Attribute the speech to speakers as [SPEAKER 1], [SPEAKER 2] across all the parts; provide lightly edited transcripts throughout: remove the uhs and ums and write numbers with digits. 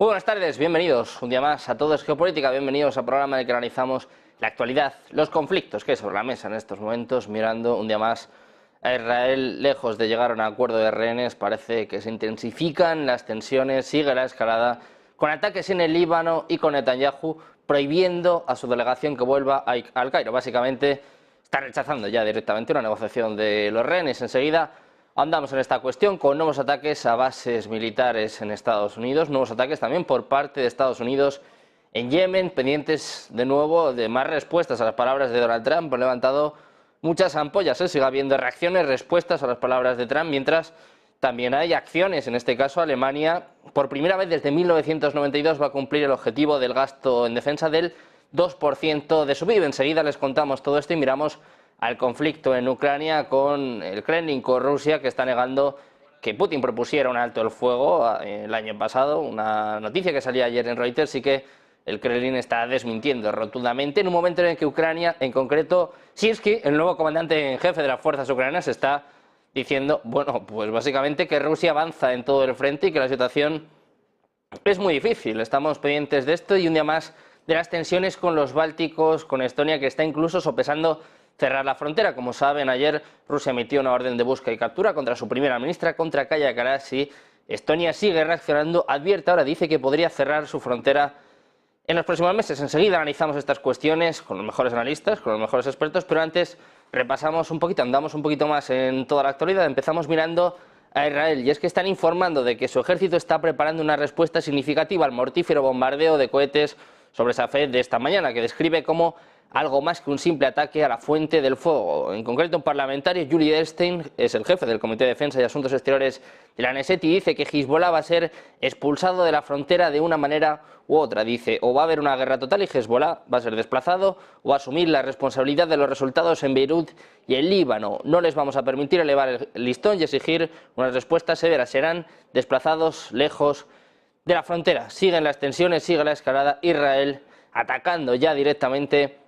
[SPEAKER 1] Muy buenas tardes, bienvenidos un día más a Todo es Geopolítica, bienvenidos al programa en el que analizamos la actualidad, los conflictos que hay sobre la mesa en estos momentos, mirando un día más a Israel. Lejos de llegar a un acuerdo de rehenes, parece que se intensifican las tensiones, sigue la escalada, con ataques en el Líbano y con Netanyahu prohibiendo a su delegación que vuelva al Cairo. Básicamente está rechazando ya directamente una negociación de los rehenes. Enseguida andamos en esta cuestión con nuevos ataques a bases militares en Estados Unidos, nuevos ataques también por parte de Estados Unidos en Yemen, pendientes de nuevo de más respuestas a las palabras de Donald Trump. Han levantado muchas ampollas, sigue habiendo reacciones, respuestas a las palabras de Trump, mientras también hay acciones. En este caso, Alemania, por primera vez desde 1992, va a cumplir el objetivo del gasto en defensa del 2% de su PIB. Enseguida les contamos todo esto y miramos al conflicto en Ucrania con el Kremlin, con Rusia, que está negando que Putin propusiera un alto el fuego el año pasado. Una noticia que salía ayer en Reuters y que el Kremlin está desmintiendo rotundamente en un momento en el que Ucrania, en concreto Sirsky, el nuevo comandante en jefe de las fuerzas ucranianas, está diciendo, bueno, pues básicamente que Rusia avanza en todo el frente y que la situación es muy difícil. Estamos pendientes de esto y un día más de las tensiones con los bálticos, con Estonia, que está incluso sopesando cerrar la frontera. Como saben, ayer Rusia emitió una orden de búsqueda y captura contra su primera ministra, contra Kaja Kallas, y Estonia sigue reaccionando, advierte ahora, dice que podría cerrar su frontera en los próximos meses. Enseguida analizamos estas cuestiones con los mejores analistas, con los mejores expertos, pero antes repasamos un poquito, andamos un poquito más en toda la actualidad. Empezamos mirando a Israel, y es que están informando de que su ejército está preparando una respuesta significativa al mortífero bombardeo de cohetes sobre Safed de esta mañana, que describe como algo más que un simple ataque a la fuente del fuego. En concreto, un parlamentario, Yuli Edelstein, es el jefe del Comité de Defensa y Asuntos Exteriores de la Knesset, y dice que Hezbollah va a ser expulsado de la frontera de una manera u otra. Dice, o va a haber una guerra total y Hezbollah va a ser desplazado, o asumir la responsabilidad de los resultados en Beirut y en Líbano. No les vamos a permitir elevar el listón y exigir unas respuestas severas. Serán desplazados lejos de la frontera. Siguen las tensiones, sigue la escalada. Israel atacando ya directamente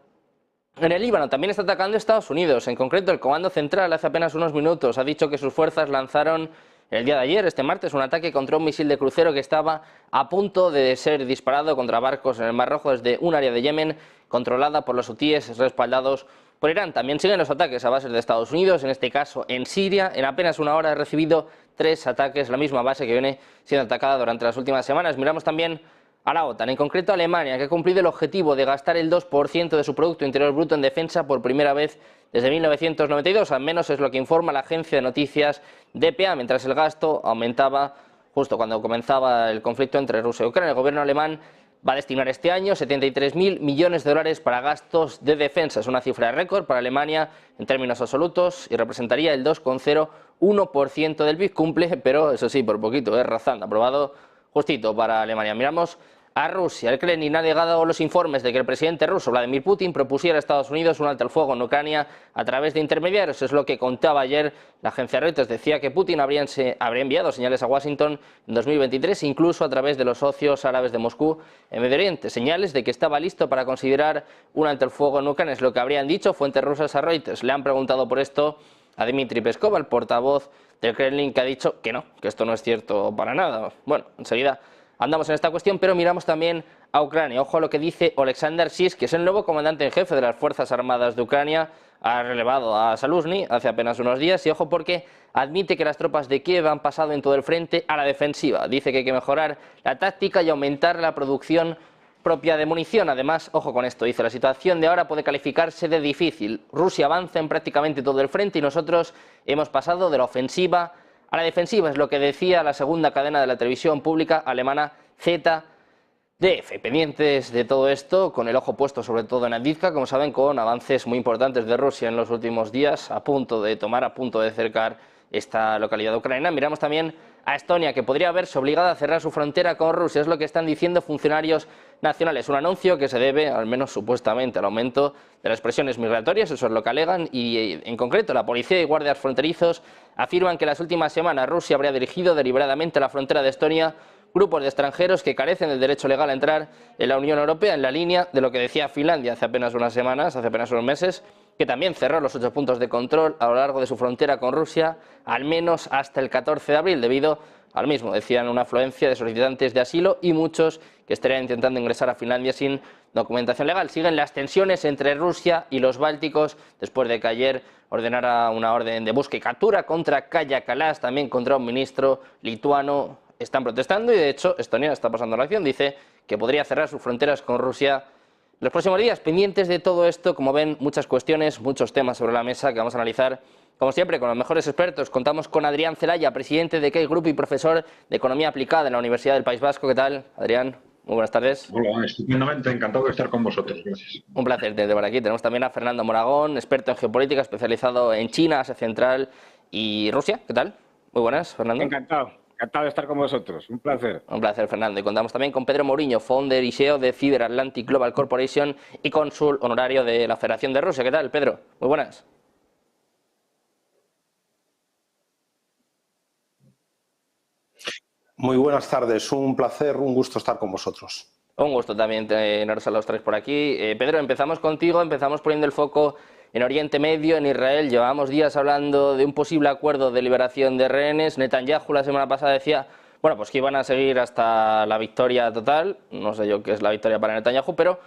[SPEAKER 1] en el Líbano. También está atacando Estados Unidos. En concreto, el Comando Central hace apenas unos minutos ha dicho que sus fuerzas lanzaron el día de ayer, este martes, un ataque contra un misil de crucero que estaba a punto de ser disparado contra barcos en el Mar Rojo desde un área de Yemen controlada por los hutíes respaldados por Irán. También siguen los ataques a bases de Estados Unidos, en este caso en Siria. En apenas una hora ha recibido 3 ataques, la misma base que viene siendo atacada durante las últimas semanas. Miramos también a la OTAN, en concreto a Alemania, que ha cumplido el objetivo de gastar el 2% de su Producto Interior Bruto en defensa por primera vez desde 1992, al menos es lo que informa la agencia de noticias dpa, mientras el gasto aumentaba justo cuando comenzaba el conflicto entre Rusia y Ucrania. El gobierno alemán va a destinar este año 73.000 millones de dólares para gastos de defensa. Es una cifra récord para Alemania en términos absolutos y representaría el 2,01% del PIB. Cumple, pero eso sí, por poquito, rozando, aprobado justito para Alemania. Miramos a Rusia. El Kremlin ha negado los informes de que el presidente ruso Vladimir Putin propusiera a Estados Unidos un alto el fuego en Ucrania a través de intermediarios. Es lo que contaba ayer la agencia Reuters. Decía que Putin habría enviado señales a Washington en 2023, incluso a través de los socios árabes de Moscú en Medio Oriente. Señales de que estaba listo para considerar un alto el fuego en Ucrania. Es lo que habrían dicho fuentes rusas a Reuters. Le han preguntado por esto a Dmitry Peskov, el portavoz del Kremlin, que ha dicho que no, que esto no es cierto para nada. Bueno, enseguida andamos en esta cuestión, pero miramos también a Ucrania. Ojo a lo que dice Oleksandr Syrskyi, que es el nuevo comandante en jefe de las Fuerzas Armadas de Ucrania. Ha relevado a Zaluzhny hace apenas unos días, y ojo porque admite que las tropas de Kiev han pasado en todo el frente a la defensiva. Dice que hay que mejorar la táctica y aumentar la producción propia de munición. Además, ojo con esto, dice, la situación de ahora puede calificarse de difícil. Rusia avanza en prácticamente todo el frente y nosotros hemos pasado de la ofensiva a la defensiva. Es lo que decía la segunda cadena de la televisión pública alemana ZDF. Pendientes de todo esto, con el ojo puesto sobre todo en Avdiivka, como saben, con avances muy importantes de Rusia en los últimos días, a punto de cercar esta localidad ucraniana. Miramos también a Estonia, que podría verse obligada a cerrar su frontera con Rusia. Es lo que están diciendo funcionarios nacionales. Un anuncio que se debe, al menos supuestamente, al aumento de las presiones migratorias. Eso es lo que alegan, y en concreto la policía y guardias fronterizos afirman que en las últimas semanas Rusia habría dirigido deliberadamente a la frontera de Estonia grupos de extranjeros que carecen del derecho legal a entrar en la Unión Europea, en la línea de lo que decía Finlandia hace apenas unas semanas, hace apenas unos meses, que también cerró los 8 puntos de control a lo largo de su frontera con Rusia, al menos hasta el 14 de abril, debido al mismo, decían, una afluencia de solicitantes de asilo y muchos que estarían intentando ingresar a Finlandia sin documentación legal. Siguen las tensiones entre Rusia y los bálticos después de que ayer ordenara una orden de busca y captura contra Kaja Kallas, también contra un ministro lituano. Están protestando y, de hecho, Estonia está pasando la acción. Dice que podría cerrar sus fronteras con Rusia los próximos días. Pendientes de todo esto, como ven, muchas cuestiones, muchos temas sobre la mesa que vamos a analizar, como siempre, con los mejores expertos. Contamos con Adrián Zelaya, presidente de Key Group y profesor de Economía Aplicada en la Universidad del País Vasco. ¿Qué tal, Adrián? Muy buenas tardes.
[SPEAKER 2] Hola, estupendamente, encantado de estar con vosotros. Gracias.
[SPEAKER 1] Un placer tenerte por aquí. Tenemos también a Fernando Moragón, experto en geopolítica, especializado en China, Asia Central y Rusia. ¿Qué tal? Muy buenas, Fernando.
[SPEAKER 3] Encantado de estar con vosotros. Un placer.
[SPEAKER 1] Un placer, Fernando. Y contamos también con Pedro Mourinho, founder y CEO de Cyber Atlantic Global Corporation y cónsul honorario de la Federación de Rusia. ¿Qué tal, Pedro? Muy buenas.
[SPEAKER 4] Muy buenas tardes, un placer, un gusto estar con vosotros.
[SPEAKER 1] Un gusto también teneros a los tres por aquí. Pedro, empezamos contigo, empezamos poniendo el foco en Oriente Medio, en Israel. Llevábamos días hablando de un posible acuerdo de liberación de rehenes. Netanyahu la semana pasada decía, bueno, pues que iban a seguir hasta la victoria total. No sé yo qué es la victoria para Netanyahu, pero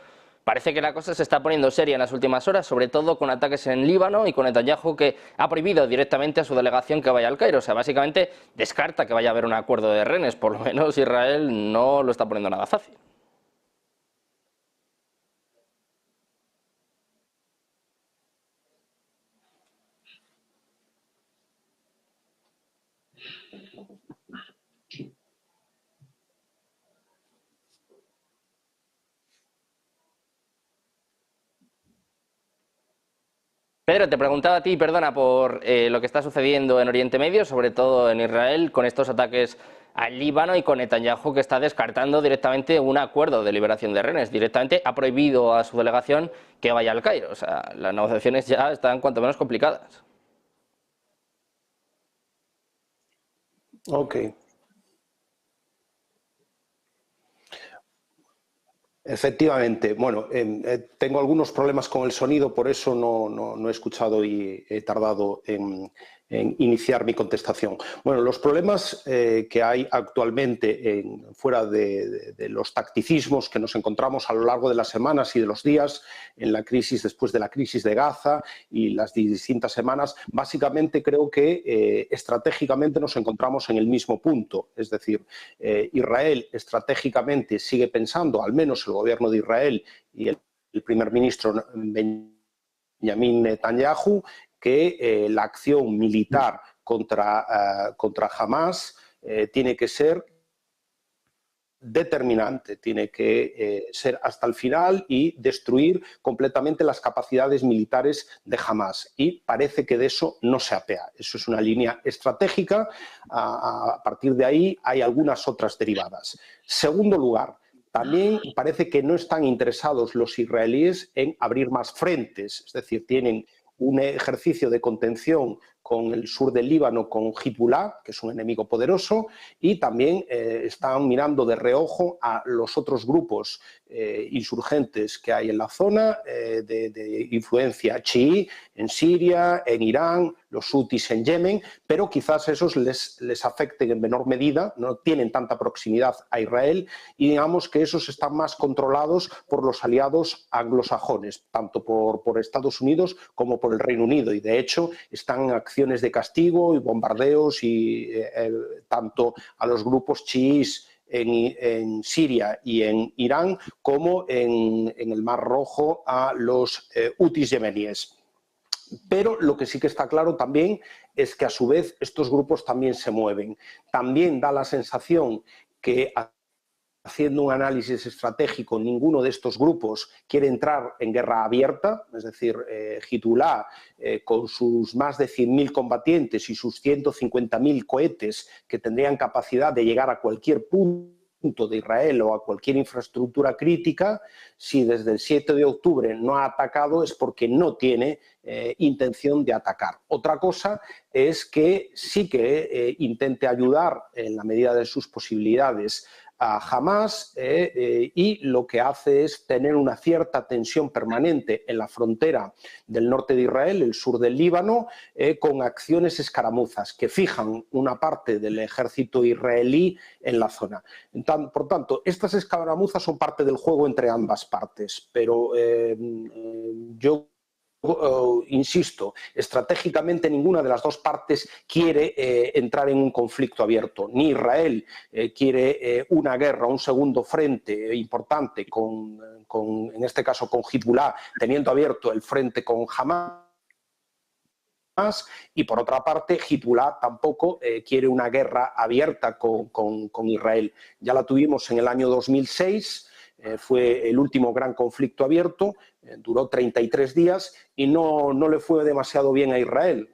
[SPEAKER 1] parece que la cosa se está poniendo seria en las últimas horas, sobre todo con ataques en Líbano y con Netanyahu, que ha prohibido directamente a su delegación que vaya al Cairo. O sea, básicamente descarta que vaya a haber un acuerdo de rehenes. Por lo menos Israel no lo está poniendo nada fácil. Pedro, te preguntaba a ti, perdona, por lo que está sucediendo en Oriente Medio, sobre todo en Israel, con estos ataques al Líbano y con Netanyahu, que está descartando directamente un acuerdo de liberación de rehenes. Directamente ha prohibido a su delegación que vaya al Cairo. O sea, las negociaciones ya están cuanto menos complicadas.
[SPEAKER 4] Ok. Efectivamente, bueno, tengo algunos problemas con el sonido, por eso no he escuchado y he tardado en iniciar mi contestación. Bueno, los problemas que hay actualmente fuera de los tacticismos que nos encontramos a lo largo de las semanas y de los días en la crisis, después de la crisis de Gaza y las distintas semanas, básicamente creo que estratégicamente nos encontramos en el mismo punto. Es decir, Israel estratégicamente sigue pensando, al menos el gobierno de Israel y el primer ministro Benjamin Netanyahu, que la acción militar contra Hamas tiene que ser determinante, tiene que ser hasta el final y destruir completamente las capacidades militares de Hamas. Y parece que de eso no se apea. Eso es una línea estratégica. A partir de ahí hay algunas otras derivadas. Segundo lugar, también parece que no están interesados los israelíes en abrir más frentes, es decir, tienen un ejercicio de contención con el sur del Líbano, con Hezbollah, que es un enemigo poderoso, y también están mirando de reojo a los otros grupos insurgentes que hay en la zona de influencia chií en Siria, en Irán, los hutis en Yemen, pero quizás esos les afecten en menor medida, no tienen tanta proximidad a Israel y digamos que esos están más controlados por los aliados anglosajones, tanto por Estados Unidos como por el Reino Unido, y de hecho están en acciones de castigo y bombardeos y tanto a los grupos chiíes en Siria y en Irán como en el Mar Rojo a los hutis yemeníes. Pero lo que sí que está claro también es que a su vez estos grupos también se mueven. También da la sensación que haciendo un análisis estratégico, ninguno de estos grupos quiere entrar en guerra abierta, es decir, Hezbollah con sus más de 100.000 combatientes y sus 150.000 cohetes que tendrían capacidad de llegar a cualquier punto de Israel o a cualquier infraestructura crítica, si desde el 7 de octubre no ha atacado es porque no tiene intención de atacar. Otra cosa es que sí que intente ayudar en la medida de sus posibilidades a Hamás y lo que hace es tener una cierta tensión permanente en la frontera del norte de Israel, el sur del Líbano, con acciones escaramuzas que fijan una parte del ejército israelí en la zona. Por tanto, estas escaramuzas son parte del juego entre ambas partes, pero yo insisto, estratégicamente ninguna de las dos partes quiere entrar en un conflicto abierto. Ni Israel quiere una guerra, un segundo frente importante en este caso con Hezbollah, teniendo abierto el frente con Hamás. Y por otra parte, Hezbollah tampoco quiere una guerra abierta con Israel. Ya la tuvimos en el año 2006. Fue el último gran conflicto abierto, duró 33 días y no le fue demasiado bien a Israel.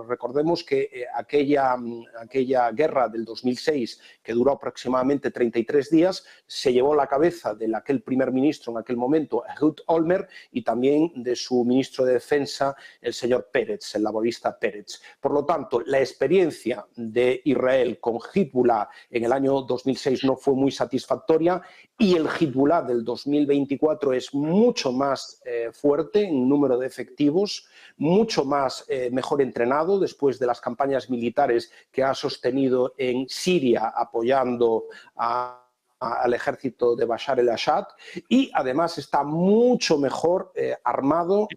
[SPEAKER 4] Recordemos que aquella guerra del 2006, que duró aproximadamente 33 días, se llevó la cabeza de aquel primer ministro en aquel momento, Ehud Olmert, y también de su ministro de Defensa, el señor Peretz, el laborista Peretz. Por lo tanto, la experiencia de Israel con Hezbollah en el año 2006 no fue muy satisfactoria y el Hezbollah del 2024 es mucho más fuerte en número de efectivos, mucho más mejor entrenado después de las campañas militares que ha sostenido en Siria apoyando al ejército de Bashar el-Assad y además está mucho mejor armado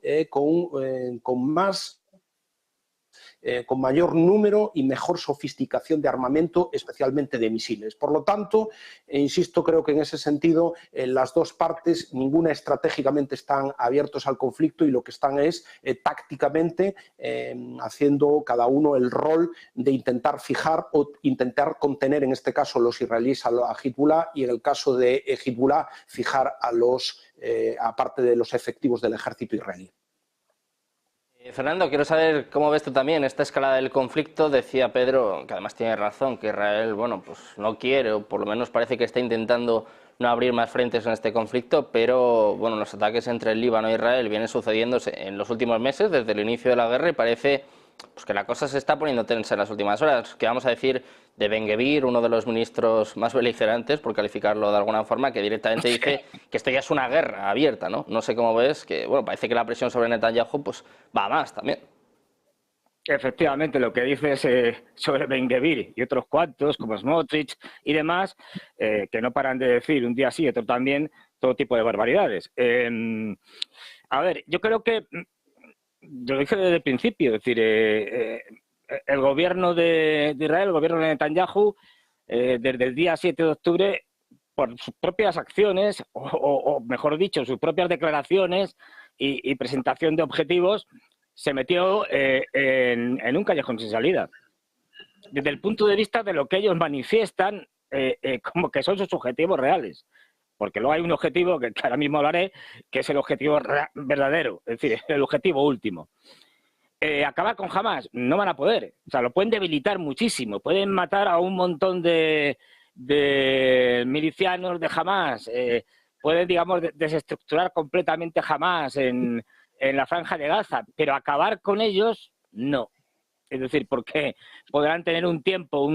[SPEAKER 4] con mayor número y mejor sofisticación de armamento, especialmente de misiles. Por lo tanto, insisto, creo que en ese sentido las dos partes, ninguna estratégicamente están abiertos al conflicto y lo que están es tácticamente haciendo cada uno el rol de intentar fijar o intentar contener, en este caso, los israelíes a Hezbollah y en el caso de Hezbollah fijar a parte de los efectivos del ejército israelí.
[SPEAKER 1] Fernando, quiero saber cómo ves tú también esta escalada del conflicto. Decía Pedro, que además tiene razón, que Israel, bueno, pues no quiere, o por lo menos parece que está intentando no abrir más frentes en este conflicto, pero bueno, los ataques entre el Líbano e Israel vienen sucediéndose en los últimos meses, desde el inicio de la guerra, y parece pues que la cosa se está poniendo tensa en las últimas horas. ¿Qué vamos a decir de Ben-Gvir, uno de los ministros más beligerantes, por calificarlo de alguna forma, que directamente dice que esto ya es una guerra abierta, ¿no? No sé cómo ves, que bueno, parece que la presión sobre Netanyahu pues va a más también.
[SPEAKER 3] Efectivamente, lo que dices sobre Ben-Gvir y otros cuantos, como Smotrich y demás, que no paran de decir un día sí, otro también, todo tipo de barbaridades. A ver, yo creo que yo lo dije desde el principio, es decir, el gobierno de Israel, el gobierno de Netanyahu, desde el día 7 de octubre, por sus propias acciones, o mejor dicho, sus propias declaraciones y presentación de objetivos, se metió en un callejón sin salida. Desde el punto de vista de lo que ellos manifiestan como que son sus objetivos reales. Porque luego hay un objetivo que ahora mismo hablaré, que es el objetivo verdadero, es decir, el objetivo último. Acabar con Hamás, no van a poder. O sea, lo pueden debilitar muchísimo. Pueden matar a un montón de milicianos de Hamás. Pueden, digamos, desestructurar completamente Hamás en la franja de Gaza. Pero acabar con ellos, no. Es decir, porque podrán tener un tiempo,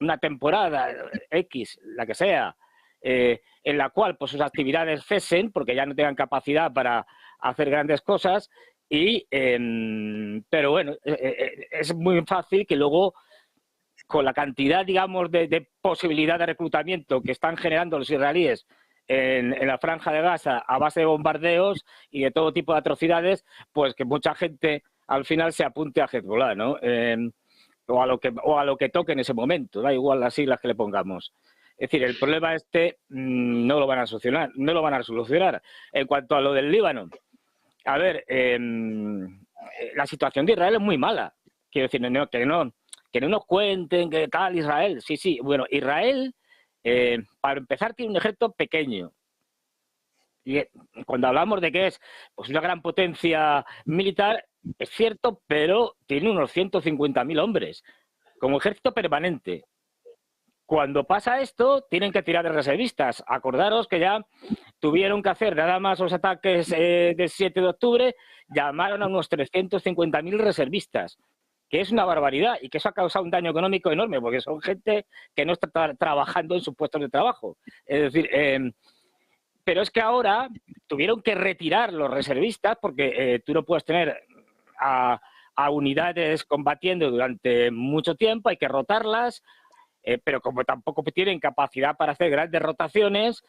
[SPEAKER 3] una temporada X, la que sea, en la cual pues, sus actividades cesen porque ya no tengan capacidad para hacer grandes cosas, pero bueno, es muy fácil que luego, con la cantidad, digamos, de posibilidad de reclutamiento que están generando los israelíes en la franja de Gaza a base de bombardeos y de todo tipo de atrocidades, pues que mucha gente al final se apunte a Hezbollah, ¿no? O a lo que toque en ese momento, da igual las siglas que le pongamos. Es decir, el problema no lo van a solucionar. En cuanto a lo del Líbano, a ver, la situación de Israel es muy mala. Quiero decir, que no nos cuenten qué tal Israel. Sí. Bueno, Israel, para empezar, tiene un ejército pequeño. Y cuando hablamos de que es pues, una gran potencia militar, es cierto, pero tiene unos 150.000 hombres como ejército permanente. Cuando pasa esto, tienen que tirar de reservistas. Acordaros que ya tuvieron que hacer nada más los ataques del 7 de octubre, llamaron a unos 350.000 reservistas. que es una barbaridad y que eso ha causado un daño económico enorme, porque son gente que no está trabajando en sus puestos de trabajo. Es decir, pero es que ahora tuvieron que retirar los reservistas porque tú no puedes tener a unidades combatiendo durante mucho tiempo, hay que rotarlas, pero como tampoco tienen capacidad para hacer grandes rotaciones,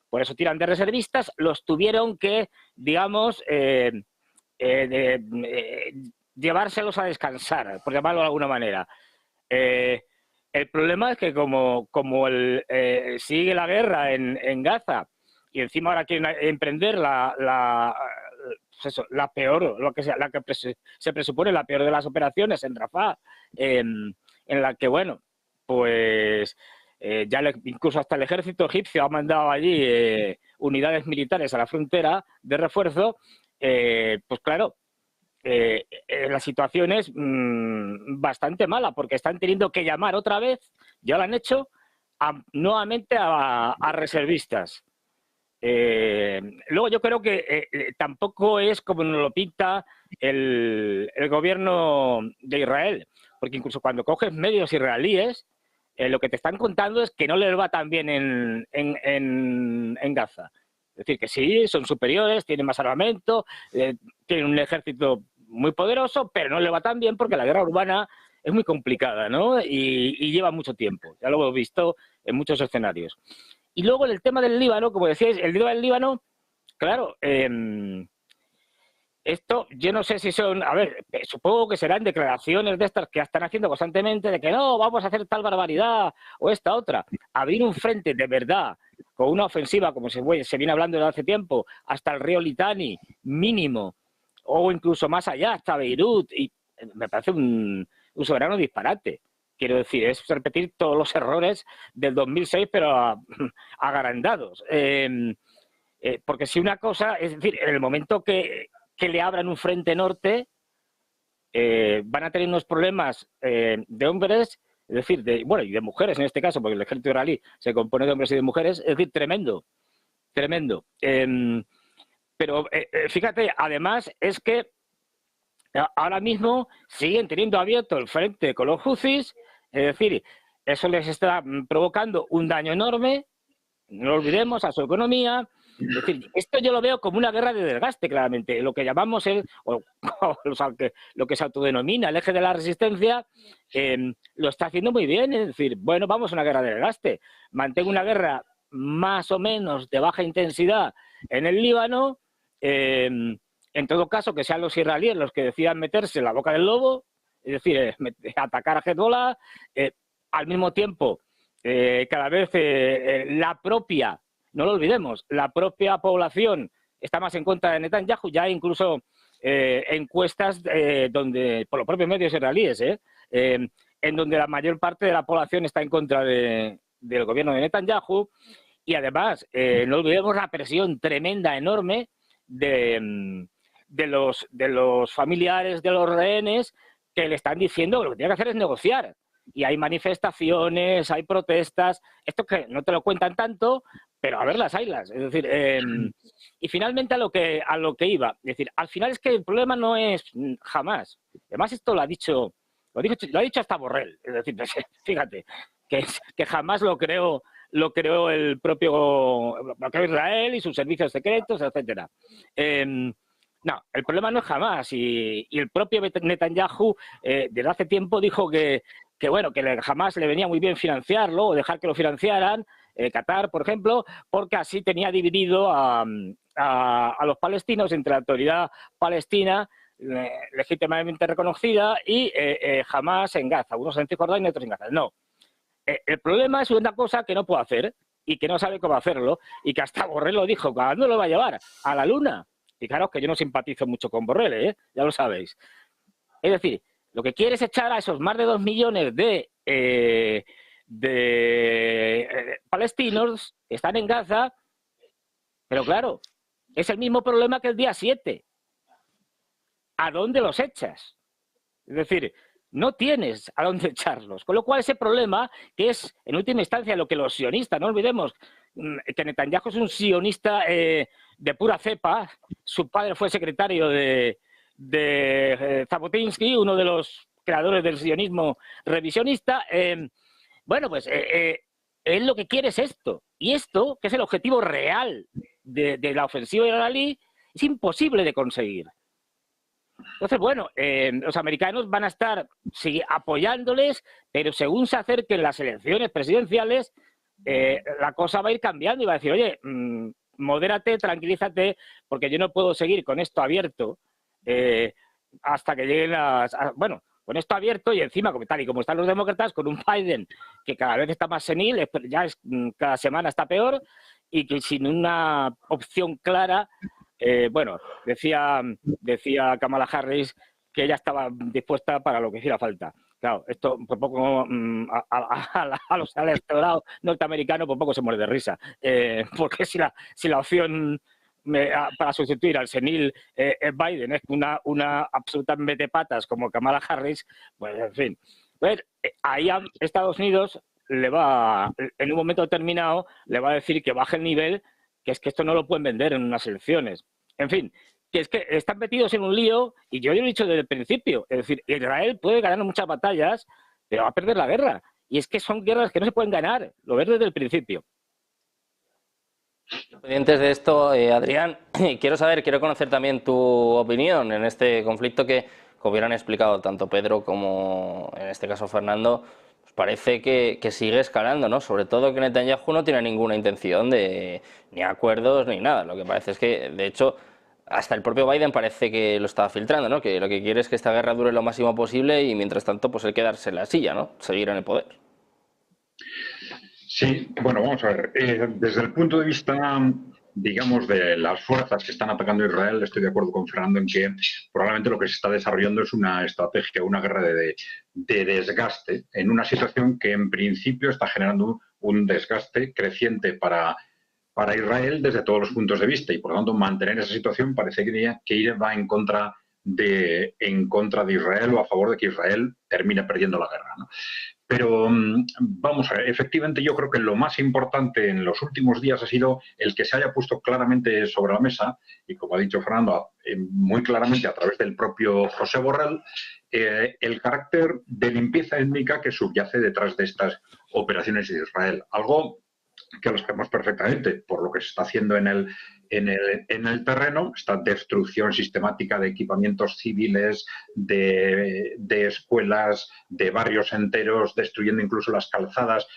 [SPEAKER 3] por eso tiran de reservistas, los tuvieron que, digamos, llevárselos a descansar, por llamarlo de alguna manera. El problema es que como sigue la guerra en Gaza y encima ahora quieren emprender la peor, la que se presupone la peor de las operaciones en Rafah, en la que, bueno, pues ya incluso hasta el ejército egipcio ha mandado allí unidades militares a la frontera de refuerzo, pues claro, la situación es bastante mala porque están teniendo que llamar otra vez, ya lo han hecho, nuevamente a reservistas. Luego yo creo que tampoco es como nos lo pinta el gobierno de Israel, porque incluso cuando coges medios israelíes, lo que te están contando es que no les va tan bien en Gaza. Es decir, que sí, son superiores, tienen más armamento, tienen un ejército muy poderoso, pero no le va tan bien porque la guerra urbana es muy complicada, ¿no? Y lleva mucho tiempo. Ya lo hemos visto en muchos escenarios. Y luego el tema del Líbano, como decíais, el tema del Líbano, claro, esto yo no sé si son, a ver, supongo que serán declaraciones de estas que están haciendo constantemente de que no, vamos a hacer tal barbaridad o esta otra. Abrir un frente de verdad con una ofensiva, como se viene hablando desde hace tiempo, hasta el río Litani, mínimo, o incluso más allá, hasta Beirut, y me parece un soberano disparate. Quiero decir, es repetir todos los errores del 2006, pero agrandados. Porque si una cosa, es decir, en el momento que le abran un frente norte, van a tener unos problemas de hombres, es decir, y de mujeres en este caso, porque el ejército israelí se compone de hombres y de mujeres, es decir, tremendo, tremendo. Pero fíjate, además es que ahora mismo siguen teniendo abierto el frente con los Houthis, es decir, eso les está provocando un daño enorme, no lo olvidemos, a su economía. Es decir, esto yo lo veo como una guerra de desgaste, claramente. Lo que llamamos lo que se autodenomina el eje de la resistencia, lo está haciendo muy bien. Es decir, bueno, vamos a una guerra de desgaste. Mantengo una guerra más o menos de baja intensidad en el Líbano. En todo caso, que sean los israelíes los que decidan meterse en la boca del lobo, es decir, atacar a Hezbollah. Al mismo tiempo, cada vez la propia, no lo olvidemos, la propia población está más en contra de Netanyahu. Ya hay incluso encuestas donde, por los propios medios israelíes, en donde la mayor parte de la población está en contra del gobierno de Netanyahu. Y además, no olvidemos la presión tremenda, enorme, de los familiares de los rehenes que le están diciendo que lo que tiene que hacer es negociar. Y hay manifestaciones, hay protestas, esto que no te lo cuentan tanto, pero a verlas, haylas. Es decir, y finalmente a lo que iba, es decir, al final es que el problema no es Hamás. Además, esto lo ha dicho hasta Borrell. Es decir, fíjate, que Hamás lo creó el propio Israel y sus servicios secretos, etcétera. No, el problema no es Hamás, y el propio Netanyahu desde hace tiempo dijo que bueno, que Hamás le venía muy bien financiarlo o dejar que lo financiaran, Qatar, por ejemplo, porque así tenía dividido a los palestinos entre la autoridad palestina legítimamente reconocida y Hamás en Gaza, unos en Cisjordania y otros en Gaza. No. El problema es una cosa que no puede hacer y que no sabe cómo hacerlo, y que hasta Borrell lo dijo, ¿cuándo lo va a llevar? A la luna. Fijaros que yo no simpatizo mucho con Borrell, ya lo sabéis. Es decir, lo que quiere es echar a esos más de 2 millones de palestinos que están en Gaza, pero claro, es el mismo problema que el día 7. ¿A dónde los echas? Es decir, no tienes a dónde echarlos. Con lo cual ese problema, que es en última instancia lo que los sionistas, no olvidemos que Netanyahu es un sionista de pura cepa, su padre fue secretario de Jabotinsky, uno de los creadores del sionismo revisionista. Bueno, pues él lo que quiere es esto. Y esto, que es el objetivo real de la ofensiva israelí, es imposible de conseguir. Entonces, bueno, los americanos van a estar apoyándoles, pero según se acerquen las elecciones presidenciales, la cosa va a ir cambiando y va a decir, oye, modérate, tranquilízate, porque yo no puedo seguir con esto abierto hasta que lleguen bueno, con esto abierto y encima, tal y como están los demócratas, con un Biden que cada vez está más senil, cada semana está peor, y que sin una opción clara, bueno, decía Kamala Harris que ella estaba dispuesta para lo que hiciera falta. Claro, esto por poco al electorado norteamericano por poco se muere de risa, porque si la opción para sustituir al senil Biden es una absoluta metepatas como Kamala Harris, pues en fin. Pues, ahí a Estados Unidos le va, en un momento determinado, le va a decir que baje el nivel, que es que esto no lo pueden vender en unas elecciones. En fin, que es que están metidos en un lío, y yo lo he dicho desde el principio, es decir, Israel puede ganar muchas batallas, pero va a perder la guerra. Y es que son guerras que no se pueden ganar, lo ves desde el principio.
[SPEAKER 1] Pendientes de esto, Adrián, quiero conocer también tu opinión en este conflicto que, como hubieran explicado tanto Pedro como en este caso Fernando, pues parece que sigue escalando, ¿no? Sobre todo que Netanyahu no tiene ninguna intención de ni acuerdos ni nada. Lo que parece es que, de hecho, hasta el propio Biden parece que lo está filtrando, ¿no? Que lo que quiere es que esta guerra dure lo máximo posible y mientras tanto, pues él quedarse en la silla, ¿no? Seguir en el poder.
[SPEAKER 2] Sí, bueno, vamos a ver. Desde el punto de vista, digamos, de las fuerzas que están atacando a Israel, estoy de acuerdo con Fernando en que probablemente lo que se está desarrollando es una estrategia, una guerra de desgaste en una situación que en principio está generando un desgaste creciente para Israel desde todos los puntos de vista y por lo tanto mantener esa situación parece que va en contra de Israel o a favor de que Israel termine perdiendo la guerra, ¿no? Pero vamos a ver, efectivamente yo creo que lo más importante en los últimos días ha sido el que se haya puesto claramente sobre la mesa, y como ha dicho Fernando, muy claramente a través del propio José Borrell, el carácter de limpieza étnica que subyace detrás de estas operaciones de Israel. Algo que lo sabemos perfectamente por lo que se está haciendo en el terreno, esta destrucción sistemática de equipamientos civiles, de escuelas, de barrios enteros, destruyendo incluso las calzadas,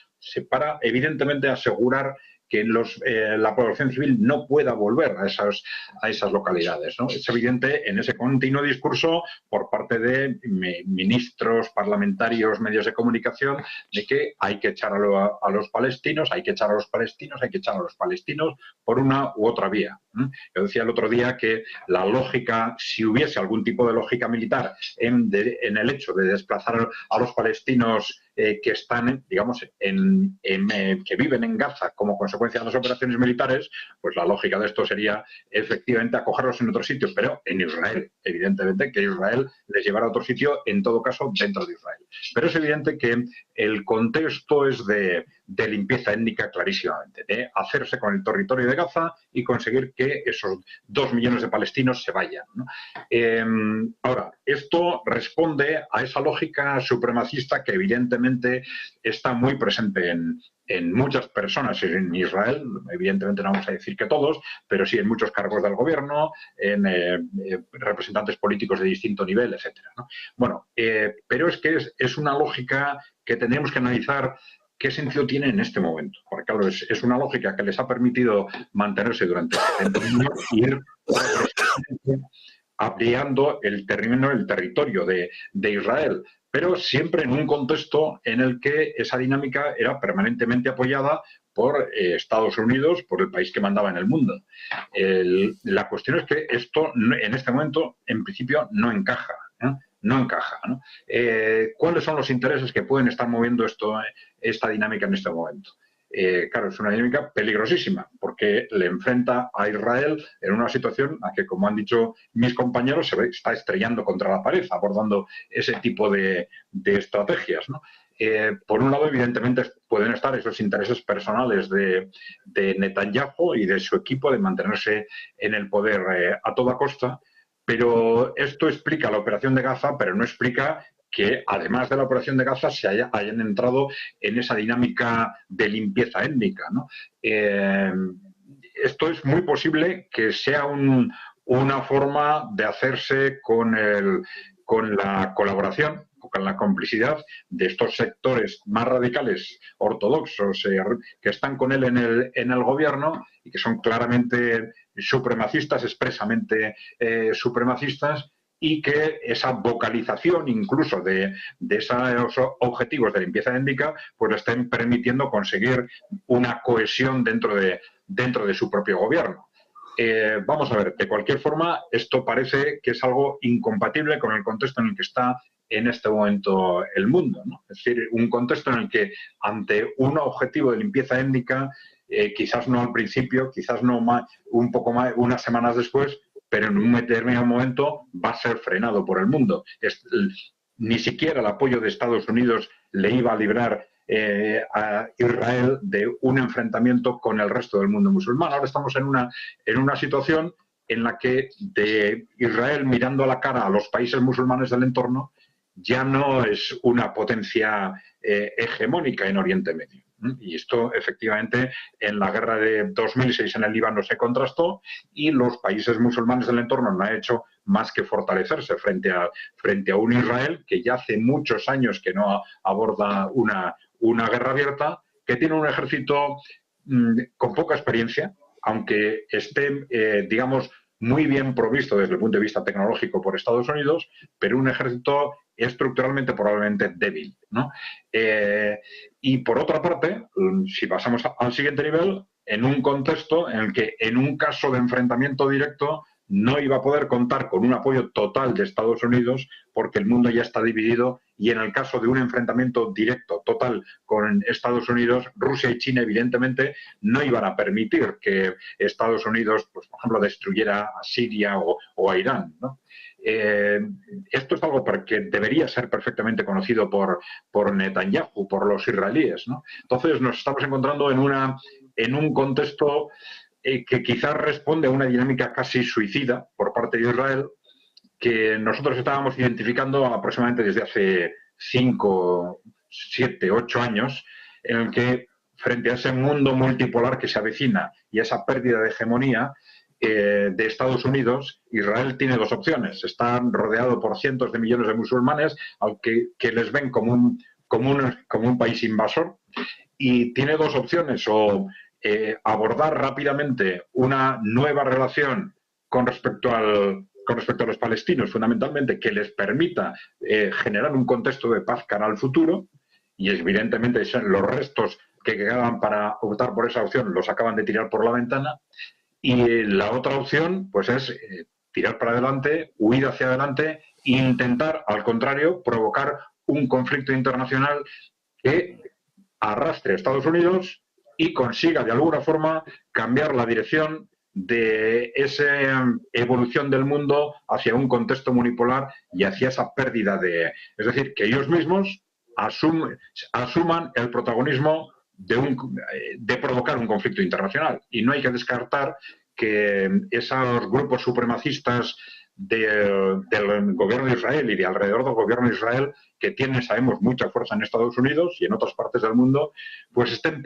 [SPEAKER 2] para evidentemente asegurar que la población civil no pueda volver a esas localidades, ¿no? Es evidente en ese continuo discurso por parte de ministros, parlamentarios, medios de comunicación, de que hay que echar a los palestinos, hay que echar a los palestinos, hay que echar a los palestinos por una u otra vía. Yo decía el otro día que la lógica, si hubiese algún tipo de lógica militar en el hecho de desplazar a los palestinos que están, digamos, que viven en Gaza como consecuencia de las operaciones militares, pues la lógica de esto sería efectivamente acogerlos en otro sitio, pero en Israel, evidentemente, que Israel les llevará a otro sitio, en todo caso, dentro de Israel. Pero es evidente que el contexto es de limpieza étnica clarísimamente, de hacerse con el territorio de Gaza y conseguir que esos 2 millones de palestinos se vayan, ¿no? Ahora, esto responde a esa lógica supremacista que evidentemente está muy presente en muchas personas en Israel, evidentemente no vamos a decir que todos, pero sí en muchos cargos del gobierno, en representantes políticos de distinto nivel, etcétera, ¿no? Bueno, pero es que es una lógica que tenemos que analizar qué sentido tiene en este momento. Porque claro, es una lógica que les ha permitido mantenerse durante 70 años y ir ampliando el territorio de Israel, pero siempre en un contexto en el que esa dinámica era permanentemente apoyada por Estados Unidos, por el país que mandaba en el mundo. La cuestión es que esto en este momento, en principio, no encaja, ¿eh? No encaja, ¿no? ¿Cuáles son los intereses que pueden estar moviendo esta dinámica en este momento? Claro, es una dinámica peligrosísima porque le enfrenta a Israel en una situación a que, como han dicho mis compañeros, se está estrellando contra la pared, abordando ese tipo de estrategias, ¿no? Por un lado, evidentemente, pueden estar esos intereses personales de Netanyahu y de su equipo de mantenerse en el poder a toda costa, Pero esto explica la operación de Gaza, pero no explica que además de la operación de Gaza hayan entrado en esa dinámica de limpieza étnica, ¿no? Esto es muy posible que sea una forma de hacerse con la colaboración o con la complicidad de estos sectores más radicales ortodoxos que están con él en el gobierno y que son claramente supremacistas, expresamente supremacistas, y que esa vocalización incluso de esos objetivos de limpieza étnica pues le estén permitiendo conseguir una cohesión dentro de su propio gobierno. Vamos a ver, de cualquier forma, esto parece que es algo incompatible con el contexto en el que está en este momento el mundo, ¿no? Es decir, un contexto en el que ante un objetivo de limpieza étnica, quizás no al principio, quizás no un poco más, unas semanas después, pero en un determinado momento va a ser frenado por el mundo. Ni siquiera el apoyo de Estados Unidos le iba a librar a Israel de un enfrentamiento con el resto del mundo musulmán. Ahora estamos en una situación en la que de Israel mirando a la cara a los países musulmanes del entorno ya no es una potencia hegemónica en Oriente Medio. Y esto, efectivamente, en la guerra de 2006 en el Líbano se contrastó y los países musulmanes del entorno no han hecho más que fortalecerse frente a un Israel que ya hace muchos años que no aborda una guerra abierta, que tiene un ejército con poca experiencia, aunque esté, digamos, muy bien provisto desde el punto de vista tecnológico por Estados Unidos, pero un ejército estructuralmente probablemente débil, ¿no? Y por otra parte, si pasamos al siguiente nivel, en un contexto en el que en un caso de enfrentamiento directo no iba a poder contar con un apoyo total de Estados Unidos porque el mundo ya está dividido, y en el caso de un enfrentamiento directo total con Estados Unidos, Rusia y China evidentemente no iban a permitir que Estados Unidos, pues, por ejemplo, destruyera a Siria o a Irán, ¿no? Esto es algo que debería ser perfectamente conocido por Netanyahu, por los israelíes, ¿no? Entonces nos estamos encontrando en un contexto que quizás responde a una dinámica casi suicida por parte de Israel, que nosotros estábamos identificando aproximadamente desde hace 5, 7, 8 años, en el que frente a ese mundo multipolar que se avecina y a esa pérdida de hegemonía de Estados Unidos, Israel tiene dos opciones. Está rodeado por cientos de millones de musulmanes, aunque que les ven como un país invasor, y tiene dos opciones: o abordar rápidamente una nueva relación con respecto a los palestinos, fundamentalmente, que les permita generar un contexto de paz cara al futuro, y evidentemente los restos que quedaban para optar por esa opción los acaban de tirar por la ventana. Y la otra opción, pues, es tirar para adelante, huir hacia adelante e intentar, al contrario, provocar un conflicto internacional que arrastre a Estados Unidos y consiga, de alguna forma, cambiar la dirección de esa evolución del mundo hacia un contexto unipolar y hacia esa pérdida Es decir, que ellos mismos asuman el protagonismo de provocar un conflicto internacional. Y no hay que descartar que esos grupos supremacistas del gobierno de Israel y de alrededor del gobierno de Israel, que tienen, sabemos, mucha fuerza en Estados Unidos y en otras partes del mundo, pues estén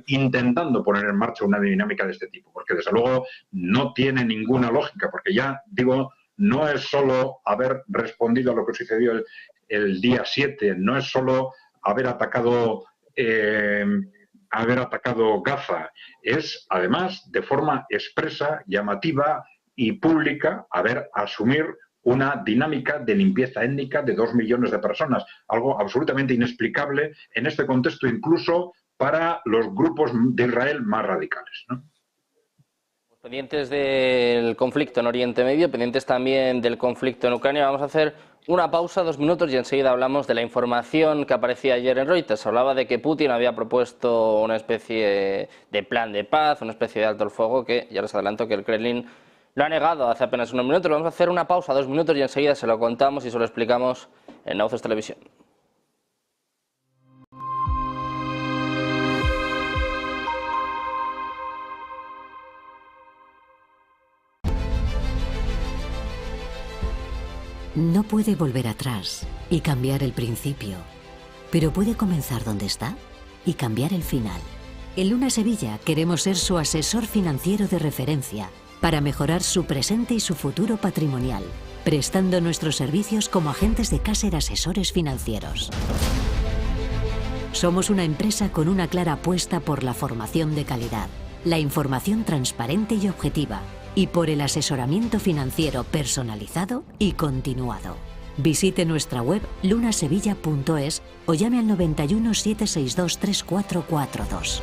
[SPEAKER 2] intentando poner en marcha una dinámica de este tipo, porque desde luego no tiene ninguna lógica, porque ya digo, no es solo haber respondido a lo que sucedió el día 7, no es solo haber atacado Gaza, es además de forma expresa, llamativa y pública asumir una dinámica de limpieza étnica de 2 millones de personas, algo absolutamente inexplicable en este contexto, incluso para los grupos de Israel más radicales, ¿no?
[SPEAKER 1] Pendientes del conflicto en Oriente Medio, pendientes también del conflicto en Ucrania, vamos a hacer una pausa, 2 minutos, y enseguida hablamos de la información que aparecía ayer en Reuters. Hablaba de que Putin había propuesto una especie de plan de paz, una especie de alto el fuego, que ya les adelanto que el Kremlin lo ha negado hace apenas unos minutos. Vamos a hacer una pausa, 2 minutos, y enseguida se lo contamos y se lo explicamos en Nauces Televisión.
[SPEAKER 5] No puede volver atrás y cambiar el principio, pero puede comenzar donde está y cambiar el final. En Luna Sevilla queremos ser su asesor financiero de referencia para mejorar su presente y su futuro patrimonial, prestando nuestros servicios como agentes de Caser Asesores Financieros. Somos una empresa con una clara apuesta por la formación de calidad, la información transparente y objetiva, y por el asesoramiento financiero personalizado y continuado. Visite nuestra web lunasevilla.es o llame al 91 762 3442.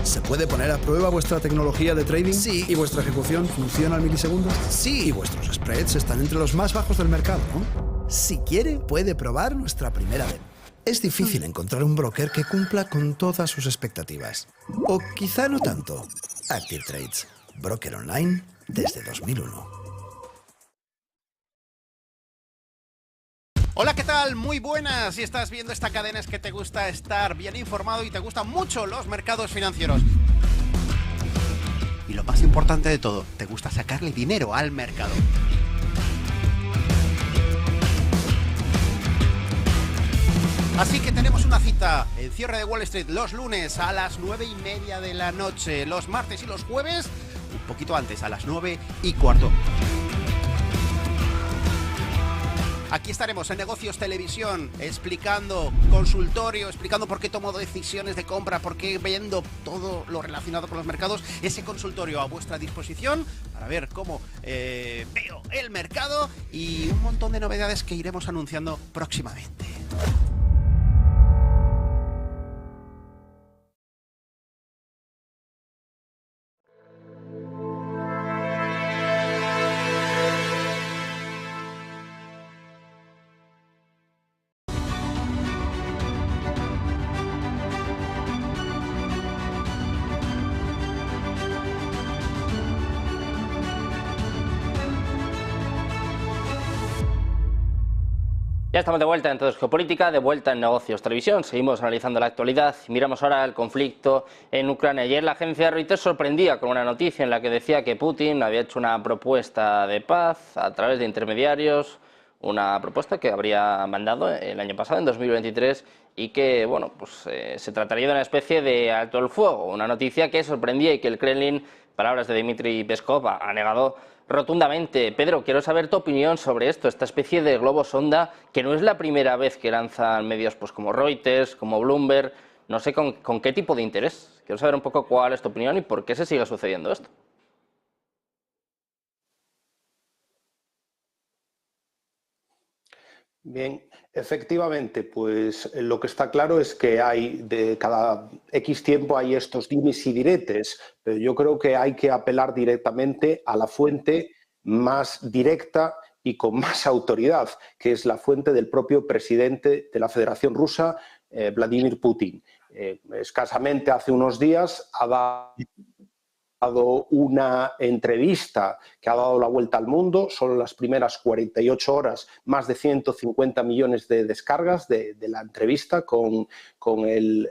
[SPEAKER 6] ¿Se puede poner a prueba vuestra tecnología de trading? Sí. ¿Y vuestra ejecución funciona al milisegundo? Sí. ¿Y vuestros spreads están entre los más bajos del mercado, no? Si quiere, puede probar nuestra primera demo. Es difícil encontrar un broker que cumpla con todas sus expectativas. O quizá no tanto. Active Trades, broker online desde 2001.
[SPEAKER 7] Hola, ¿qué tal? Muy buenas. Si estás viendo esta cadena es que te gusta estar bien informado y te gustan mucho los mercados financieros. Y lo más importante de todo, te gusta sacarle dinero al mercado. Así que tenemos una cita en Cierre de Wall Street los lunes a las 9:30 de la noche, los martes y los jueves un poquito antes, a las 9:15. Aquí estaremos en Negocios Televisión explicando consultorio, explicando por qué tomo decisiones de compra, por qué vendo, todo lo relacionado con los mercados. Ese consultorio a vuestra disposición para ver cómo veo el mercado y un montón de novedades que iremos anunciando próximamente.
[SPEAKER 1] Ya estamos de vuelta en Todo es Geopolítica, de vuelta en Negocios Televisión. Seguimos analizando la actualidad y miramos ahora el conflicto en Ucrania. Ayer la agencia Reuters sorprendía con una noticia en la que decía que Putin había hecho una propuesta de paz a través de intermediarios, una propuesta que habría mandado el año pasado, en 2023, y que bueno, pues, se trataría de una especie de alto el fuego. Una noticia que sorprendía y que el Kremlin, palabras de Dmitry Peskov, ha negado rotundamente. Pedro, quiero saber tu opinión sobre esto, esta especie de globo sonda, que no es la primera vez que lanzan medios pues, como Reuters, como Bloomberg. No sé con qué tipo de interés. Quiero saber un poco cuál es tu opinión y por qué se sigue sucediendo esto.
[SPEAKER 4] Bien, efectivamente, pues lo que está claro es que hay de cada X tiempo hay estos dimes y diretes, pero yo creo que hay que apelar directamente a la fuente más directa y con más autoridad, que es la fuente del propio presidente de la Federación Rusa, Vladimir Putin. Escasamente hace unos días ha dado una entrevista que ha dado la vuelta al mundo. Solo las primeras 48 horas, más de 150 millones de descargas de la entrevista con el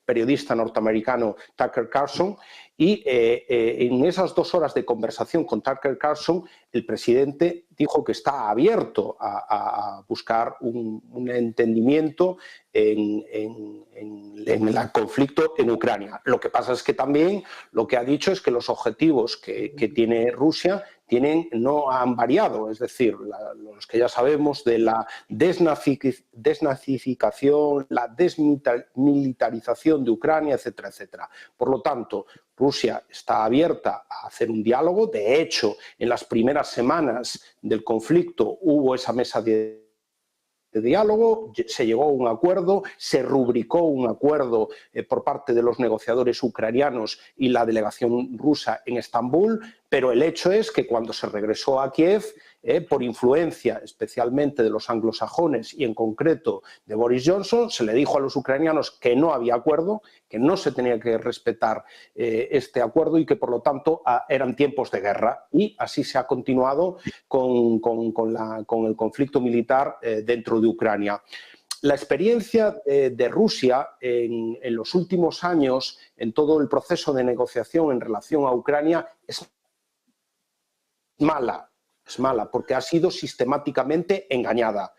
[SPEAKER 4] periodista norteamericano Tucker Carlson. Y en esas 2 horas de conversación con Tucker Carlson, el presidente dijo que está abierto a buscar un entendimiento en el conflicto en Ucrania. Lo que pasa es que también lo que ha dicho es que los objetivos que tiene Rusia no han variado, es decir, los que ya sabemos de la desnazificación, la desmilitarización de Ucrania, etcétera, etcétera. Por lo tanto, Rusia está abierta a hacer un diálogo. De hecho, en las primeras semanas del conflicto hubo esa mesa de diálogo, se llegó a un acuerdo, se rubricó un acuerdo por parte de los negociadores ucranianos y la delegación rusa en Estambul, pero el hecho es que cuando se regresó a Kiev, por influencia especialmente de los anglosajones y en concreto de Boris Johnson, se le dijo a los ucranianos que no había acuerdo, que no se tenía que respetar este acuerdo y que por lo tanto eran tiempos de guerra, y así se ha continuado con el conflicto militar dentro de Ucrania. La experiencia de Rusia en los últimos años, en todo el proceso de negociación en relación a Ucrania, es mala, porque ha sido sistemáticamente engañada.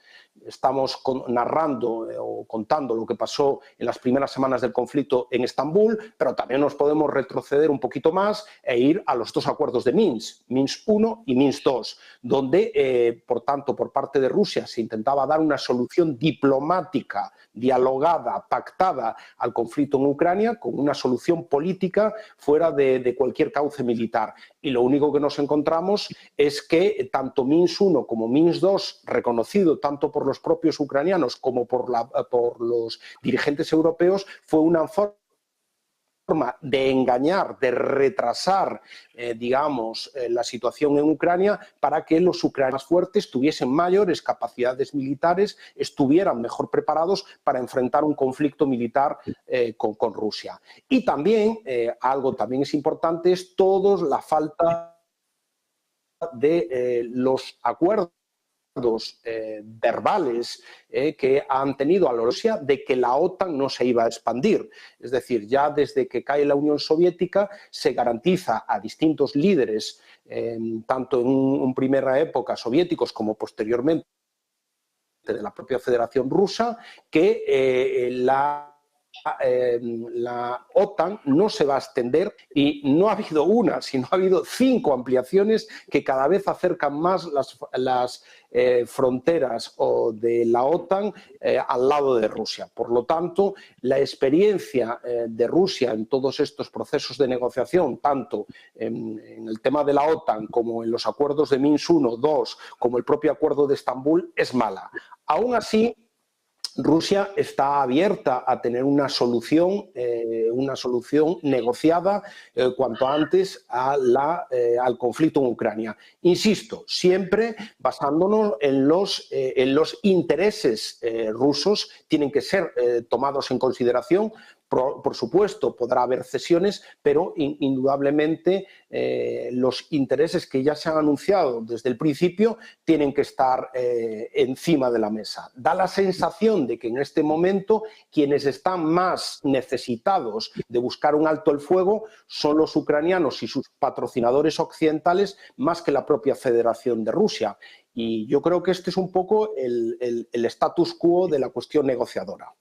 [SPEAKER 4] Estamos narrando o contando lo que pasó en las primeras semanas del conflicto en Estambul, pero también nos podemos retroceder un poquito más e ir a los dos acuerdos de Minsk, Minsk I y Minsk II, donde, por tanto, por parte de Rusia se intentaba dar una solución diplomática, dialogada, pactada al conflicto en Ucrania, con una solución política fuera de cualquier cauce militar. Y lo único que nos encontramos es que tanto Minsk I como Minsk II, reconocido tanto por los propios ucranianos como por los dirigentes europeos, fue una forma de engañar, de retrasar, la situación en Ucrania para que los ucranianos fuertes tuviesen mayores capacidades militares, estuvieran mejor preparados para enfrentar un conflicto militar con Rusia. Y también, algo también es importante, es toda la falta de los acuerdos verbales que han tenido a la Rusia de que la OTAN no se iba a expandir. Es decir, ya desde que cae la Unión Soviética se garantiza a distintos líderes, tanto en primera época soviéticos como posteriormente de la propia Federación Rusa, que la OTAN no se va a extender, y no ha habido una, sino ha habido 5 ampliaciones que cada vez acercan más las fronteras de la OTAN al lado de Rusia. Por lo tanto, la experiencia de Rusia en todos estos procesos de negociación, tanto en el tema de la OTAN como en los acuerdos de Minsk I, II, como el propio acuerdo de Estambul, es mala. Aún así, Rusia está abierta a tener una solución negociada cuanto antes al conflicto en Ucrania. Insisto, siempre basándonos en los intereses rusos, tienen que ser tomados en consideración. Por supuesto, podrá haber cesiones, pero indudablemente los intereses que ya se han anunciado desde el principio tienen que estar encima de la mesa. Da la sensación de que en este momento quienes están más necesitados de buscar un alto el fuego son los ucranianos y sus patrocinadores occidentales, más que la propia Federación de Rusia. Y yo creo que este es un poco el status quo de la cuestión negociadora.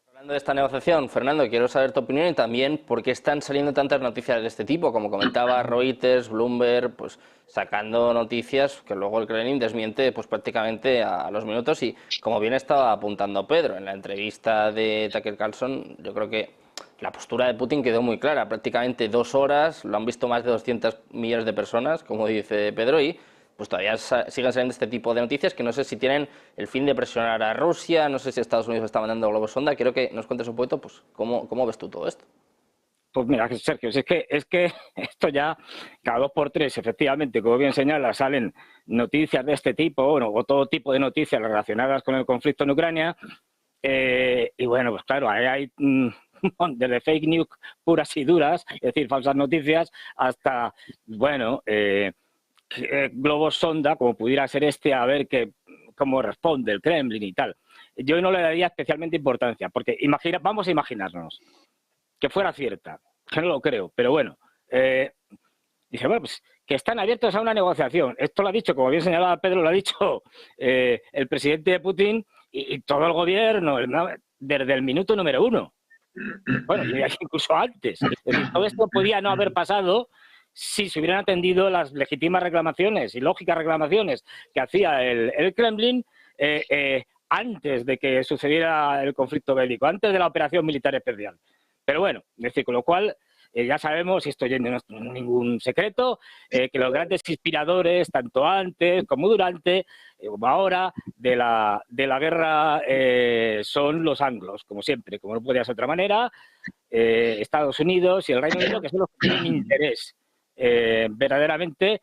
[SPEAKER 1] Hablando de esta negociación, Fernando, quiero saber tu opinión y también por qué están saliendo tantas noticias de este tipo, como comentaba Reuters, Bloomberg, pues sacando noticias que luego el Kremlin desmiente pues prácticamente a los minutos. Y como bien estaba apuntando Pedro en la entrevista de Tucker Carlson, yo creo que la postura de Putin quedó muy clara. Prácticamente 2 horas, lo han visto más de 200 millones de personas, como dice Pedro, y pues todavía siguen saliendo este tipo de noticias que no sé si tienen el fin de presionar a Rusia, no sé si Estados Unidos está mandando globos sonda. Quiero que nos cuentes un poquito pues cómo ves tú todo esto.
[SPEAKER 3] Pues mira, Sergio, es que esto ya cada 2 por 3, efectivamente, como bien señalas, salen noticias de este tipo, o todo tipo de noticias relacionadas con el conflicto en Ucrania, y bueno, pues claro, ahí hay desde fake news puras y duras, es decir, falsas noticias, hasta, bueno, globos sonda, como pudiera ser a ver cómo responde el Kremlin y tal. Yo no le daría especialmente importancia, porque vamos a imaginarnos que fuera cierta, que no lo creo, pero bueno, dice, bueno, pues que están abiertos a una negociación. Esto lo ha dicho, como bien señalaba Pedro, lo ha dicho el presidente de Putin y todo el gobierno desde el minuto número 1. Bueno, incluso antes. Es decir, todo esto podía no haber pasado si se hubieran atendido las legítimas reclamaciones y lógicas reclamaciones que hacía el Kremlin antes de que sucediera el conflicto bélico, antes de la operación militar especial. Pero bueno, es decir, con lo cual ya sabemos, y esto ya no es ningún secreto, que los grandes inspiradores, tanto antes como durante, como ahora, de la guerra son los anglos, como siempre, como no podía ser de otra manera, Estados Unidos y el Reino Unido, que son los que tienen interés verdaderamente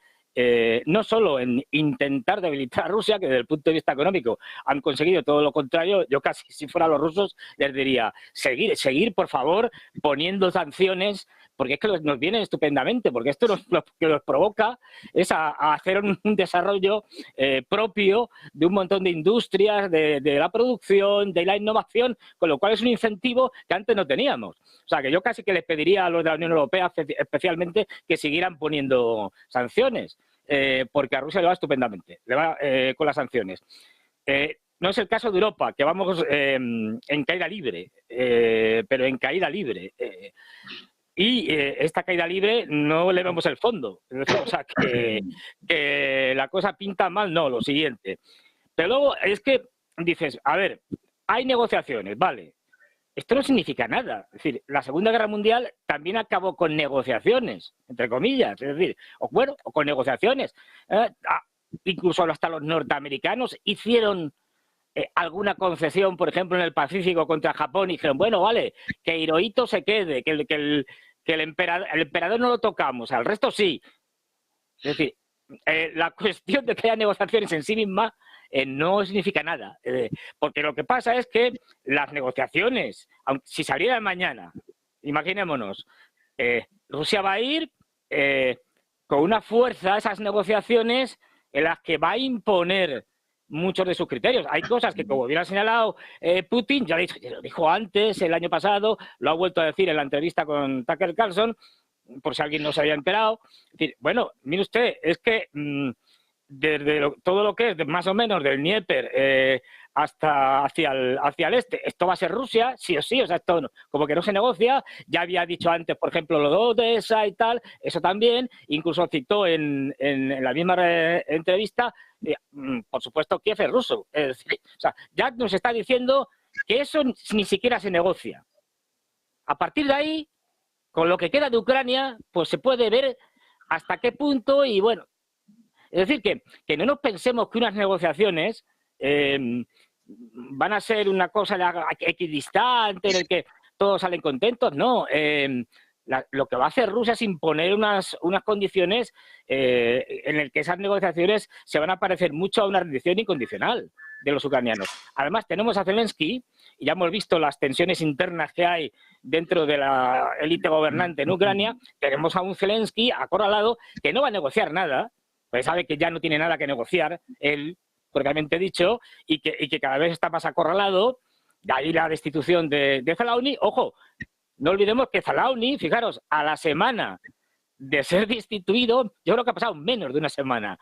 [SPEAKER 3] no solo en intentar debilitar a Rusia, que desde el punto de vista económico han conseguido todo lo contrario. Yo casi, si fuera los rusos, les diría seguir por favor, poniendo sanciones porque es que nos viene estupendamente, porque esto lo que nos provoca es a hacer un desarrollo propio de un montón de industrias, de la producción, de la innovación, con lo cual es un incentivo que antes no teníamos. O sea, que yo casi que les pediría a los de la Unión Europea especialmente que siguieran poniendo sanciones, porque a Rusia le va estupendamente, le va con las sanciones. No es el caso de Europa, que vamos en caída libre, pero en caída libre. Y esta caída libre no le vemos el fondo. O sea, que la cosa pinta mal, no, lo siguiente. Pero luego es que dices, a ver, hay negociaciones, vale. Esto no significa nada. Es decir, la Segunda Guerra Mundial también acabó con negociaciones, entre comillas. Es decir, o con negociaciones. Incluso hasta los norteamericanos hicieron alguna concesión, por ejemplo, en el Pacífico contra Japón, y dijeron, bueno, vale, que Hirohito se quede, que el emperador no lo tocamos, al resto sí. Es decir, la cuestión de que haya negociaciones en sí misma no significa nada, porque lo que pasa es que las negociaciones, si salieran mañana, imaginémonos, Rusia va a ir con una fuerza a esas negociaciones en las que va a imponer muchos de sus criterios. Hay cosas que, como hubiera señalado Putin, ya lo dijo antes, el año pasado, lo ha vuelto a decir en la entrevista con Tucker Carlson, por si alguien no se había enterado. Es decir, bueno, mire usted, es que desde todo lo que es más o menos del Dnieper hasta hacia el este, esto va a ser Rusia, sí o sí, o sea, esto como que no se negocia. Ya había dicho antes, por ejemplo, lo de Odessa y tal, eso también, incluso citó en la misma entrevista, por supuesto, Kiev es ruso. Es decir, o sea, ya nos está diciendo que eso ni siquiera se negocia. A partir de ahí, con lo que queda de Ucrania, pues se puede ver hasta qué punto. Y bueno, es decir, que no nos pensemos que unas negociaciones van a ser una cosa equidistante en el que todos salen contentos. No, lo que va a hacer Rusia es imponer unas condiciones en el que esas negociaciones se van a parecer mucho a una rendición incondicional de los ucranianos. Además, tenemos a Zelensky, y ya hemos visto las tensiones internas que hay dentro de la élite gobernante en Ucrania. Tenemos a un Zelensky acorralado que no va a negociar nada, pues sabe que ya no tiene nada que negociar, él, correctamente dicho, y que cada vez está más acorralado. De ahí la destitución de Zalauny. Ojo, no olvidemos que Zalauny, fijaros, a la semana de ser destituido, yo creo que ha pasado menos de una semana,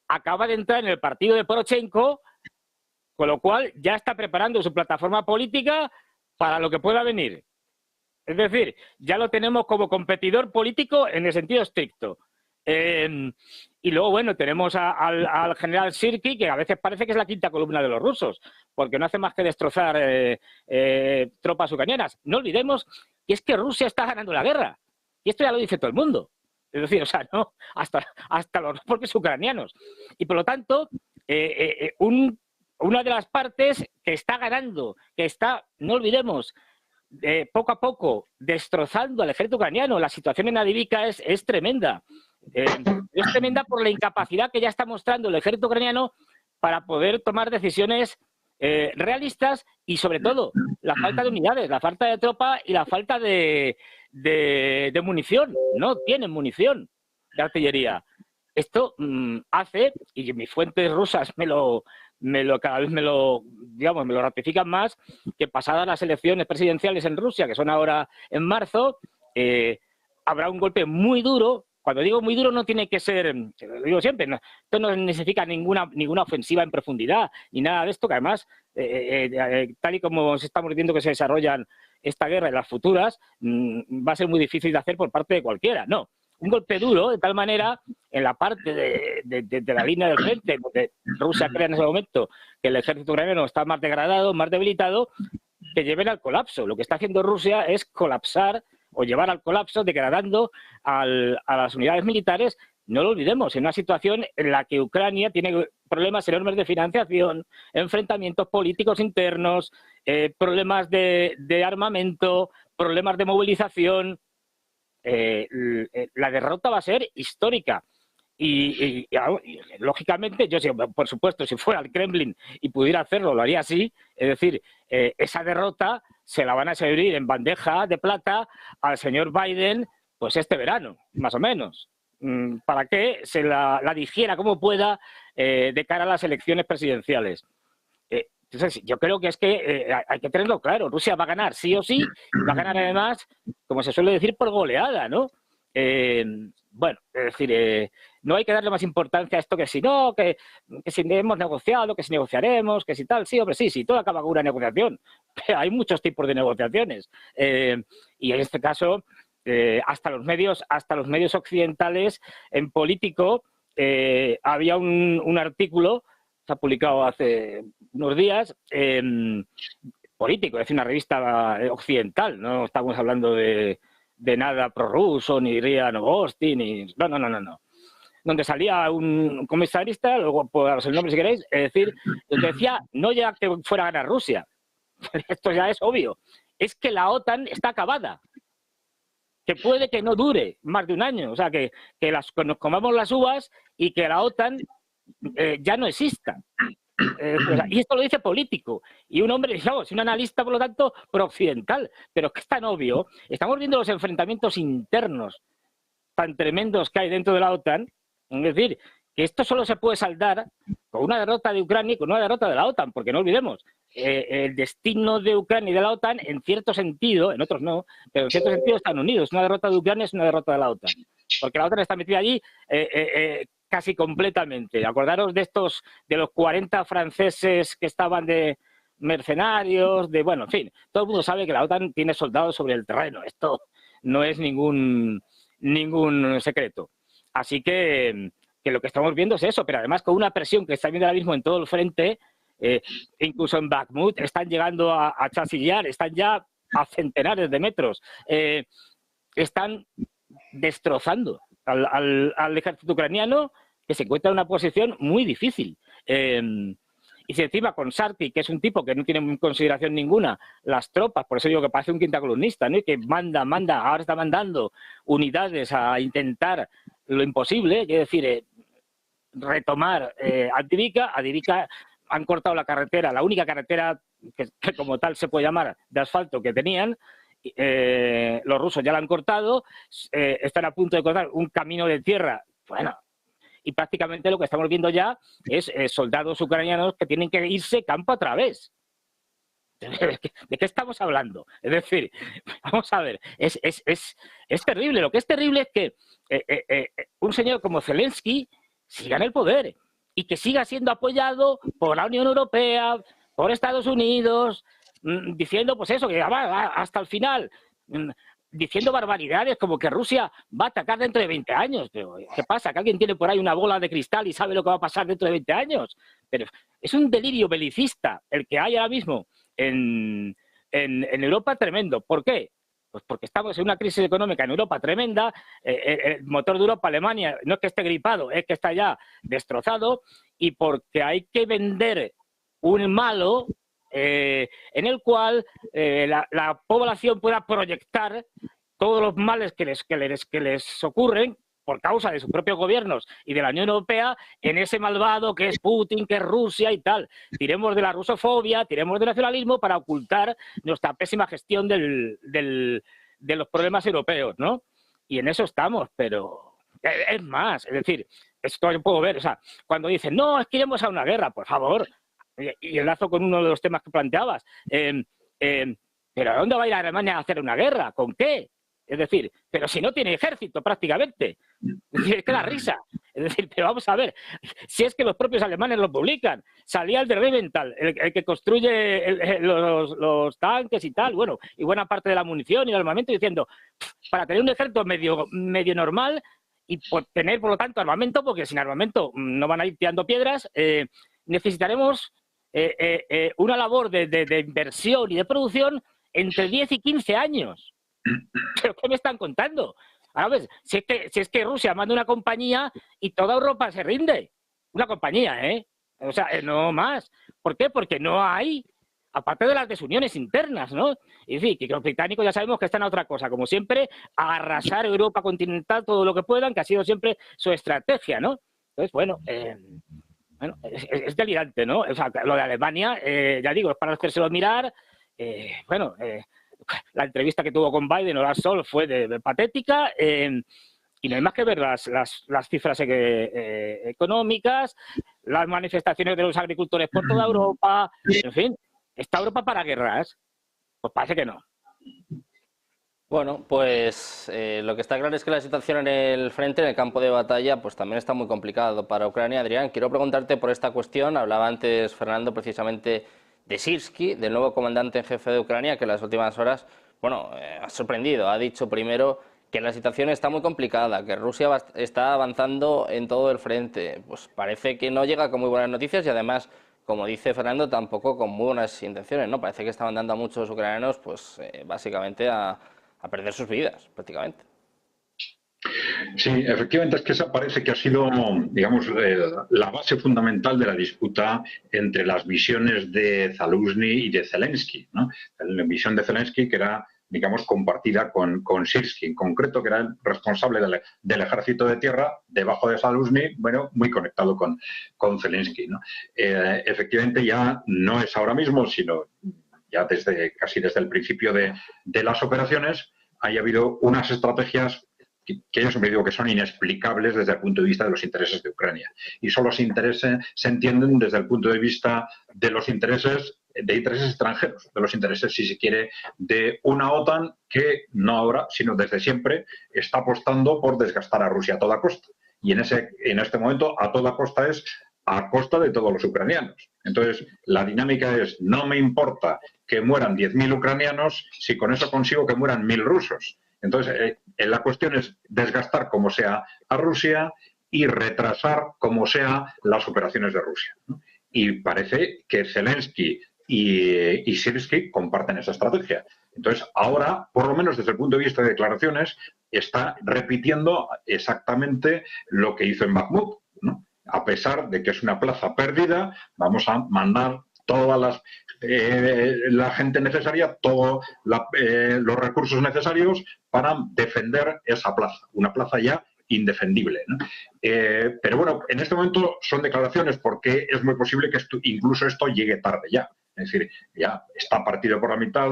[SPEAKER 3] acaba de entrar en el partido de Poroshenko, con lo cual ya está preparando su plataforma política para lo que pueda venir. Es decir, ya lo tenemos como competidor político en el sentido estricto. Y luego, bueno, tenemos al general Sirski, que a veces parece que es la quinta columna de los rusos, porque no hace más que destrozar tropas ucranianas. No olvidemos que es que Rusia está ganando la guerra. Y esto ya lo dice todo el mundo. Es decir, o sea, no, hasta los propios ucranianos. Y por lo tanto, una de las partes que está ganando, que está, no olvidemos, poco a poco destrozando al ejército ucraniano. La situación en Avdiivka es tremenda. Es tremenda por la incapacidad que ya está mostrando el ejército ucraniano para poder tomar decisiones realistas, y sobre todo la falta de unidades, la falta de tropa y la falta de munición. No tienen munición de artillería. Esto hace, y mis fuentes rusas cada vez me lo ratifican más, que pasadas las elecciones presidenciales en Rusia, que son ahora en marzo, habrá un golpe muy duro. Cuando digo muy duro no tiene que ser, lo digo siempre, esto no significa ninguna ofensiva en profundidad, ni nada de esto, que además, tal y como estamos viendo que se desarrollan esta guerra y las futuras, va a ser muy difícil de hacer por parte de cualquiera. No, un golpe duro, de tal manera, en la parte de la línea del frente, porque Rusia cree en ese momento que el ejército ucraniano está más degradado, más debilitado, que lleven al colapso. Lo que está haciendo Rusia es colapsar o llevar al colapso, degradando a las unidades militares. No lo olvidemos, en una situación en la que Ucrania tiene problemas enormes de financiación, enfrentamientos políticos internos, problemas de armamento, problemas de movilización. La derrota va a ser histórica. Y lógicamente, yo, por supuesto, si fuera al Kremlin y pudiera hacerlo, lo haría así. Es decir, esa derrota se la van a servir en bandeja de plata al señor Biden, pues este verano, más o menos, para que se la digiera como pueda de cara a las elecciones presidenciales. Entonces, yo creo que es que hay que tenerlo claro. Rusia va a ganar sí o sí, y va a ganar además, como se suele decir, por goleada, ¿no? Bueno, es decir, no hay que darle más importancia a esto que si no, que si hemos negociado, que si negociaremos, que si tal. Sí, hombre, sí, todo acaba con una negociación. Pero hay muchos tipos de negociaciones. Y en este caso, hasta los medios occidentales en Político, había un artículo, se ha publicado hace unos días, Político, es decir, una revista occidental, no estamos hablando de nada prorruso, ni RIA Novosti, ni... No. Donde salía un comisarista, luego puedo daros el nombre si queréis, es decir, donde decía, no ya que fuera a ganar Rusia, esto ya es obvio, es que la OTAN está acabada, que puede que no dure más de un año, o sea, que nos comamos las uvas y que la OTAN ya no exista. Y esto lo dice Político, y un hombre, digamos, un analista, por lo tanto, pro-occidental, pero es que es tan obvio. Estamos viendo los enfrentamientos internos tan tremendos que hay dentro de la OTAN, es decir, que esto solo se puede saldar con una derrota de Ucrania y con una derrota de la OTAN, porque no olvidemos, el destino de Ucrania y de la OTAN, en cierto sentido, en otros no, pero en cierto sentido están unidos. Una derrota de Ucrania es una derrota de la OTAN, porque la OTAN está metida allí casi completamente. Acordaros de los 40 franceses que estaban de mercenarios, bueno, en fin, todo el mundo sabe que la OTAN tiene soldados sobre el terreno. Esto no es ningún secreto. Así que lo que estamos viendo es eso, pero además con una presión que está viendo ahora mismo en todo el frente, incluso en Bakhmut, están llegando a Chasilyar, están ya a centenares de metros, están destrozando al ejército ucraniano, que se encuentra en una posición muy difícil. Y si encima con Sarki, que es un tipo que no tiene en consideración ninguna las tropas, por eso digo que parece un quinta columnista, ¿no? Y que manda, ahora está mandando unidades a intentar lo imposible, es decir, retomar Avdiivka. Han cortado la carretera, la única carretera que como tal se puede llamar de asfalto que tenían. Los rusos ya la han cortado, están a punto de cortar un camino de tierra, bueno, y prácticamente lo que estamos viendo ya es soldados ucranianos que tienen que irse campo a través. ¿De qué estamos hablando? Es decir, vamos a ver, es terrible. Lo que es terrible es que un señor como Zelensky siga en el poder y que siga siendo apoyado por la Unión Europea, por Estados Unidos, diciendo pues eso, que va hasta el final, diciendo barbaridades como que Rusia va a atacar dentro de 20 años. Pero ¿qué pasa? ¿Que alguien tiene por ahí una bola de cristal y sabe lo que va a pasar dentro de 20 años? Pero es un delirio belicista el que hay ahora mismo en Europa tremendo. ¿Por qué? Pues porque estamos en una crisis económica en Europa tremenda, el motor de Europa, Alemania, no es que esté gripado, es que está ya destrozado, y porque hay que vender un malo en el cual la población pueda proyectar todos los males que les ocurren por causa de sus propios gobiernos y de la Unión Europea en ese malvado que es Putin, que es Rusia y tal. Tiremos de la rusofobia, tiremos del nacionalismo para ocultar nuestra pésima gestión de los problemas europeos, ¿no? Y en eso estamos, pero es más, es decir, esto yo puedo ver, o sea, cuando dicen, no, es que iremos a una guerra, por favor, y enlazo con uno de los temas que planteabas, pero ¿a dónde va a ir Alemania a hacer una guerra? ¿Con qué? Es decir, pero si no tiene ejército prácticamente. Es decir, es que da risa. Es decir, pero vamos a ver, si es que los propios alemanes lo publican. Salía el de Rheinmetall, el que construye los tanques y tal, bueno, y buena parte de la munición y el armamento, diciendo, para tener un ejército medio normal y tener, por lo tanto, armamento, porque sin armamento no van a ir tirando piedras, necesitaremos una labor de inversión y de producción entre 10 y 15 años. ¿Pero qué me están contando? Ahora ves, si es que Rusia manda una compañía y toda Europa se rinde. Una compañía, ¿eh? O sea, no más. ¿Por qué? Porque no hay, aparte de las desuniones internas, ¿no? Es decir, que los británicos ya sabemos que están a otra cosa, como siempre, a arrasar Europa continental todo lo que puedan, que ha sido siempre su estrategia, ¿no? Entonces, bueno, es delirante, ¿no? O sea, lo de Alemania, ya digo, es para hacérselo mirar, la entrevista que tuvo con Biden, Olaf Scholz, fue de patética. Y no hay más que ver las cifras económicas, las manifestaciones de los agricultores por toda Europa. En fin, ¿está Europa para guerras? Pues parece que no.
[SPEAKER 1] Bueno, pues lo que está claro es que la situación en el frente, en el campo de batalla, pues también está muy complicado para Ucrania. Adrián, quiero preguntarte por esta cuestión. Hablaba antes Fernando precisamente de Sirski, del nuevo comandante en jefe de Ucrania, que en las últimas horas, bueno, ha sorprendido. Ha dicho primero que la situación está muy complicada, que Rusia está avanzando en todo el frente. Pues parece que no llega con muy buenas noticias y además, como dice Fernando, tampoco con muy buenas intenciones, ¿no? Parece que está mandando a muchos ucranianos, pues básicamente a perder sus vidas, prácticamente.
[SPEAKER 2] Sí, efectivamente es que esa parece que ha sido, digamos, la base fundamental de la disputa entre las visiones de Zaluzny y de Zelensky, ¿no? La visión de Zelensky que era, digamos, compartida con Sirski, en concreto, que era el responsable del ejército de tierra, debajo de Zaluzny, bueno, muy conectado con Zelensky, ¿no? Efectivamente ya no es ahora mismo, sino ya casi desde el principio de las operaciones, haya habido unas estrategias que yo siempre digo que son inexplicables desde el punto de vista de los intereses de Ucrania. Y solo se entienden desde el punto de vista de los intereses extranjeros, de los intereses, si se quiere, de una OTAN que no ahora, sino desde siempre, está apostando por desgastar a Rusia a toda costa. Y en este momento, a toda costa es a costa de todos los ucranianos. Entonces, la dinámica es, no me importa que mueran 10.000 ucranianos si con eso consigo que mueran 1.000 rusos. Entonces, la cuestión es desgastar como sea a Rusia y retrasar como sea las operaciones de Rusia, ¿no? Y parece que Zelensky y Sirski comparten esa estrategia. Entonces, ahora, por lo menos desde el punto de vista de declaraciones, está repitiendo exactamente lo que hizo en Bakhmut, ¿no? A pesar de que es una plaza perdida, vamos a mandar toda la gente necesaria, todos los recursos necesarios para defender esa plaza, una plaza ya indefendible, ¿no? Pero bueno, en este momento son declaraciones porque es muy posible que incluso esto llegue tarde ya. Es decir, ya está partido por la mitad,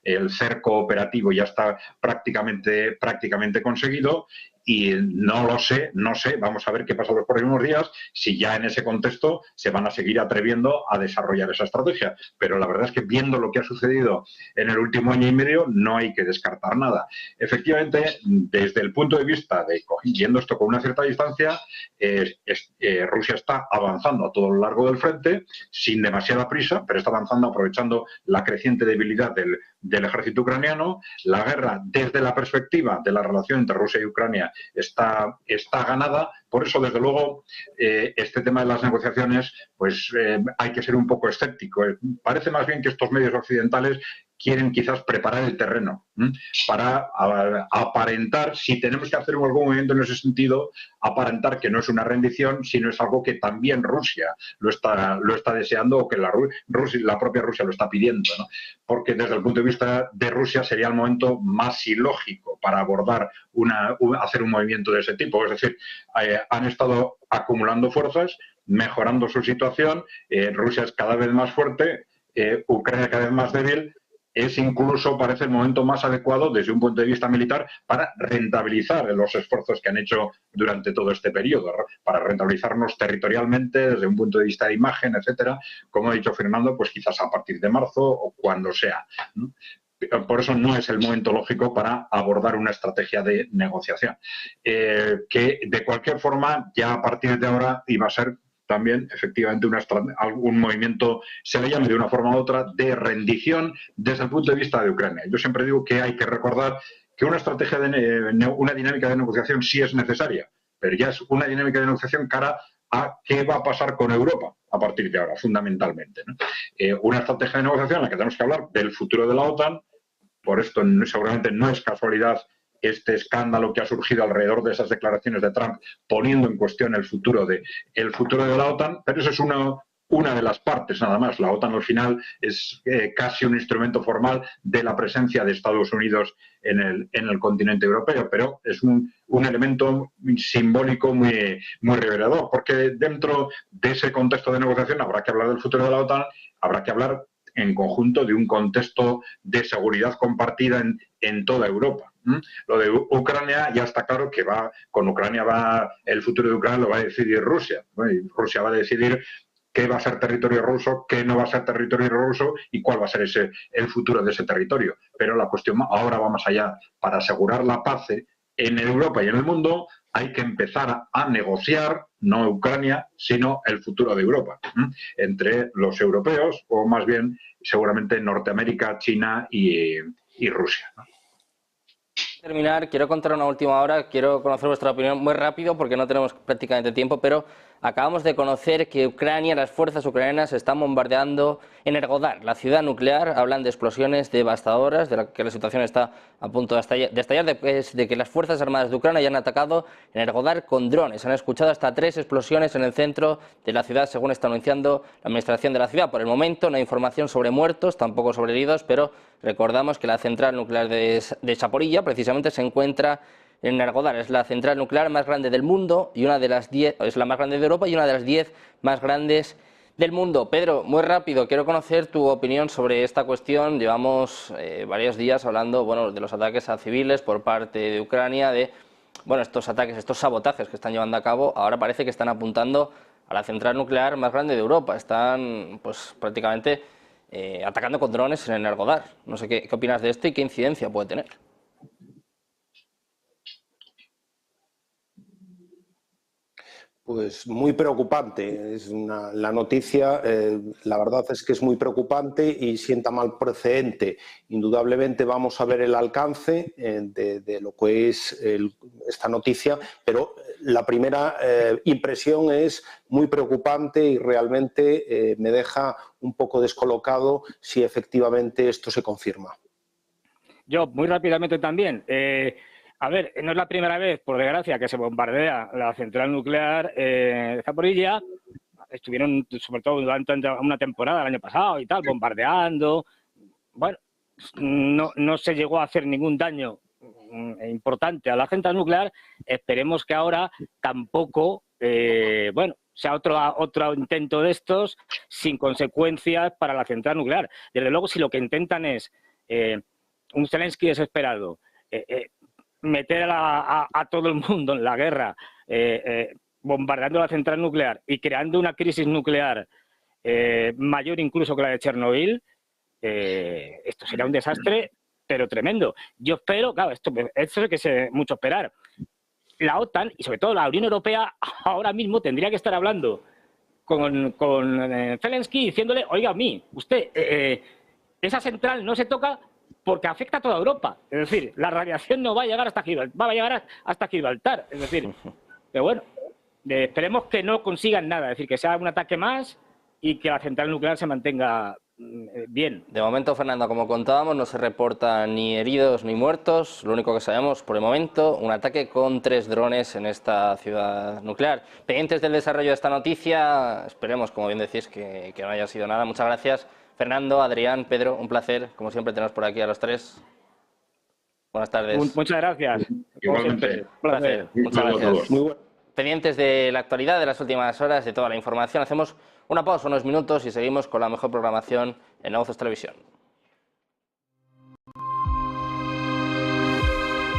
[SPEAKER 2] el cerco operativo ya está prácticamente conseguido y no sé, vamos a ver qué pasa los próximos días, si ya en ese contexto se van a seguir atreviendo a desarrollar esa estrategia. Pero la verdad es que viendo lo que ha sucedido en el último año y medio, no hay que descartar nada. Efectivamente, desde el punto de vista de viendo esto con una cierta distancia, Rusia está avanzando a todo lo largo del frente, sin demasiada prisa, pero está avanzando aprovechando la creciente debilidad del ejército ucraniano. La guerra, desde la perspectiva de la relación entre Rusia y Ucrania, está ganada. Por eso, desde luego, este tema de las negociaciones, pues hay que ser un poco escéptico. Parece más bien que estos medios occidentales quieren quizás preparar el terreno para aparentar, si tenemos que hacer algún movimiento en ese sentido, aparentar que no es una rendición, sino es algo que también Rusia lo está deseando o que la propia Rusia lo está pidiendo, ¿no? Porque desde el punto de vista de Rusia sería el momento más ilógico para abordar hacer un movimiento de ese tipo. Es decir, han estado acumulando fuerzas, mejorando su situación, Rusia es cada vez más fuerte, Ucrania cada vez más débil. Incluso parece el momento más adecuado desde un punto de vista militar para rentabilizar los esfuerzos que han hecho durante todo este periodo, para rentabilizarnos territorialmente desde un punto de vista de imagen, etcétera. Como ha dicho Fernando, pues quizás a partir de marzo o cuando sea, ¿no? Por eso no es el momento lógico para abordar una estrategia de negociación. Que de cualquier forma, ya a partir de ahora iba a ser también efectivamente un movimiento, se le llame de una forma u otra, de rendición desde el punto de vista de Ucrania. Yo siempre digo que hay que recordar que una estrategia una dinámica de negociación sí es necesaria, pero ya es una dinámica de negociación cara a qué va a pasar con Europa a partir de ahora, fundamentalmente, ¿no? Una estrategia de negociación en la que tenemos que hablar del futuro de la OTAN. Por esto seguramente no es casualidad este escándalo que ha surgido alrededor de esas declaraciones de Trump poniendo en cuestión el futuro de la OTAN, pero eso es una de las partes nada más. La OTAN al final es casi un instrumento formal de la presencia de Estados Unidos en el continente europeo, pero es un elemento simbólico muy, muy revelador, porque dentro de ese contexto de negociación habrá que hablar del futuro de la OTAN, habrá que hablar en conjunto de un contexto de seguridad compartida en toda Europa. Lo de Ucrania ya está claro que el futuro de Ucrania lo va a decidir Rusia. Rusia va a decidir qué va a ser territorio ruso, qué no va a ser territorio ruso y cuál va a ser el futuro de ese territorio. Pero la cuestión ahora va más allá. Para asegurar la paz en Europa y en el mundo hay que empezar a negociar, no Ucrania, sino el futuro de Europa, entre los europeos, o más bien seguramente Norteamérica, China y Rusia.
[SPEAKER 1] Terminar, quiero contar una última hora, quiero conocer vuestra opinión muy rápido porque no tenemos prácticamente tiempo, pero acabamos de conocer que Ucrania, las fuerzas ucranianas están bombardeando Energodar, la ciudad nuclear. Hablan de explosiones devastadoras, de que la situación está a punto de estallar, de que las Fuerzas Armadas de Ucrania ya han atacado Energodar con drones. Han escuchado hasta 3 explosiones en el centro de la ciudad, según está anunciando la administración de la ciudad. Por el momento no hay información sobre muertos, tampoco sobre heridos, pero recordamos que la central nuclear de Zaporilla precisamente se encuentra en Energodar. Es la central nuclear más grande del mundo y una de las 10, es la más grande de Europa y una de las 10 más grandes del mundo. Pedro, muy rápido, quiero conocer tu opinión sobre esta cuestión. Llevamos varios días hablando, bueno, de los ataques a civiles por parte de Ucrania, de estos ataques, estos sabotajes que están llevando a cabo. Ahora parece que están apuntando a la central nuclear más grande de Europa. Están, pues, prácticamente atacando con drones en Energodar. No sé qué opinas de esto y qué incidencia puede tener.
[SPEAKER 4] Pues muy preocupante. La noticia, la verdad es que es muy preocupante y sienta mal precedente. Indudablemente vamos a ver el alcance de lo que es esta noticia, pero la primera impresión es muy preocupante y realmente me deja un poco descolocado si efectivamente esto se confirma.
[SPEAKER 3] Yo, muy rápidamente también. A ver, no es la primera vez, por desgracia, que se bombardea la central nuclear de Zaporilla. Estuvieron, sobre todo durante una temporada el año pasado y tal, bombardeando. Bueno, no se llegó a hacer ningún daño importante a la central nuclear. Esperemos que ahora tampoco, sea otro intento de estos sin consecuencias para la central nuclear. Desde luego, si lo que intentan es un Zelensky desesperado, meter a todo el mundo en la guerra, bombardeando la central nuclear y creando una crisis nuclear mayor incluso que la de Chernobyl, esto sería un desastre, pero tremendo. Yo espero, claro, esto es que es mucho esperar. La OTAN y sobre todo la Unión Europea ahora mismo tendría que estar hablando con Zelensky diciéndole, oiga, a mí, usted, esa central no se toca porque afecta a toda Europa. Es decir, la radiación no va a llegar hasta Gibraltar, va a llegar hasta Gibraltar. Es decir, pero bueno, esperemos que no consigan nada. Es decir, que sea un ataque más y que la central nuclear se mantenga bien.
[SPEAKER 1] De momento, Fernando, como contábamos, no se reportan ni heridos ni muertos. Lo único que sabemos por el momento, un ataque con 3 drones en esta ciudad nuclear. Pendientes del desarrollo de esta noticia, esperemos, como bien decís, que no haya sido nada. Muchas gracias. Fernando, Adrián, Pedro, un placer, como siempre, teneros por aquí a los 3. Buenas tardes.
[SPEAKER 3] Muchas gracias.
[SPEAKER 2] Igualmente.
[SPEAKER 3] Un placer.
[SPEAKER 1] Muchas gracias.
[SPEAKER 4] Muy bueno.
[SPEAKER 1] Pendientes de la actualidad, de las últimas horas, de toda la información, hacemos una pausa, unos minutos y seguimos con la mejor programación en Negocios Televisión.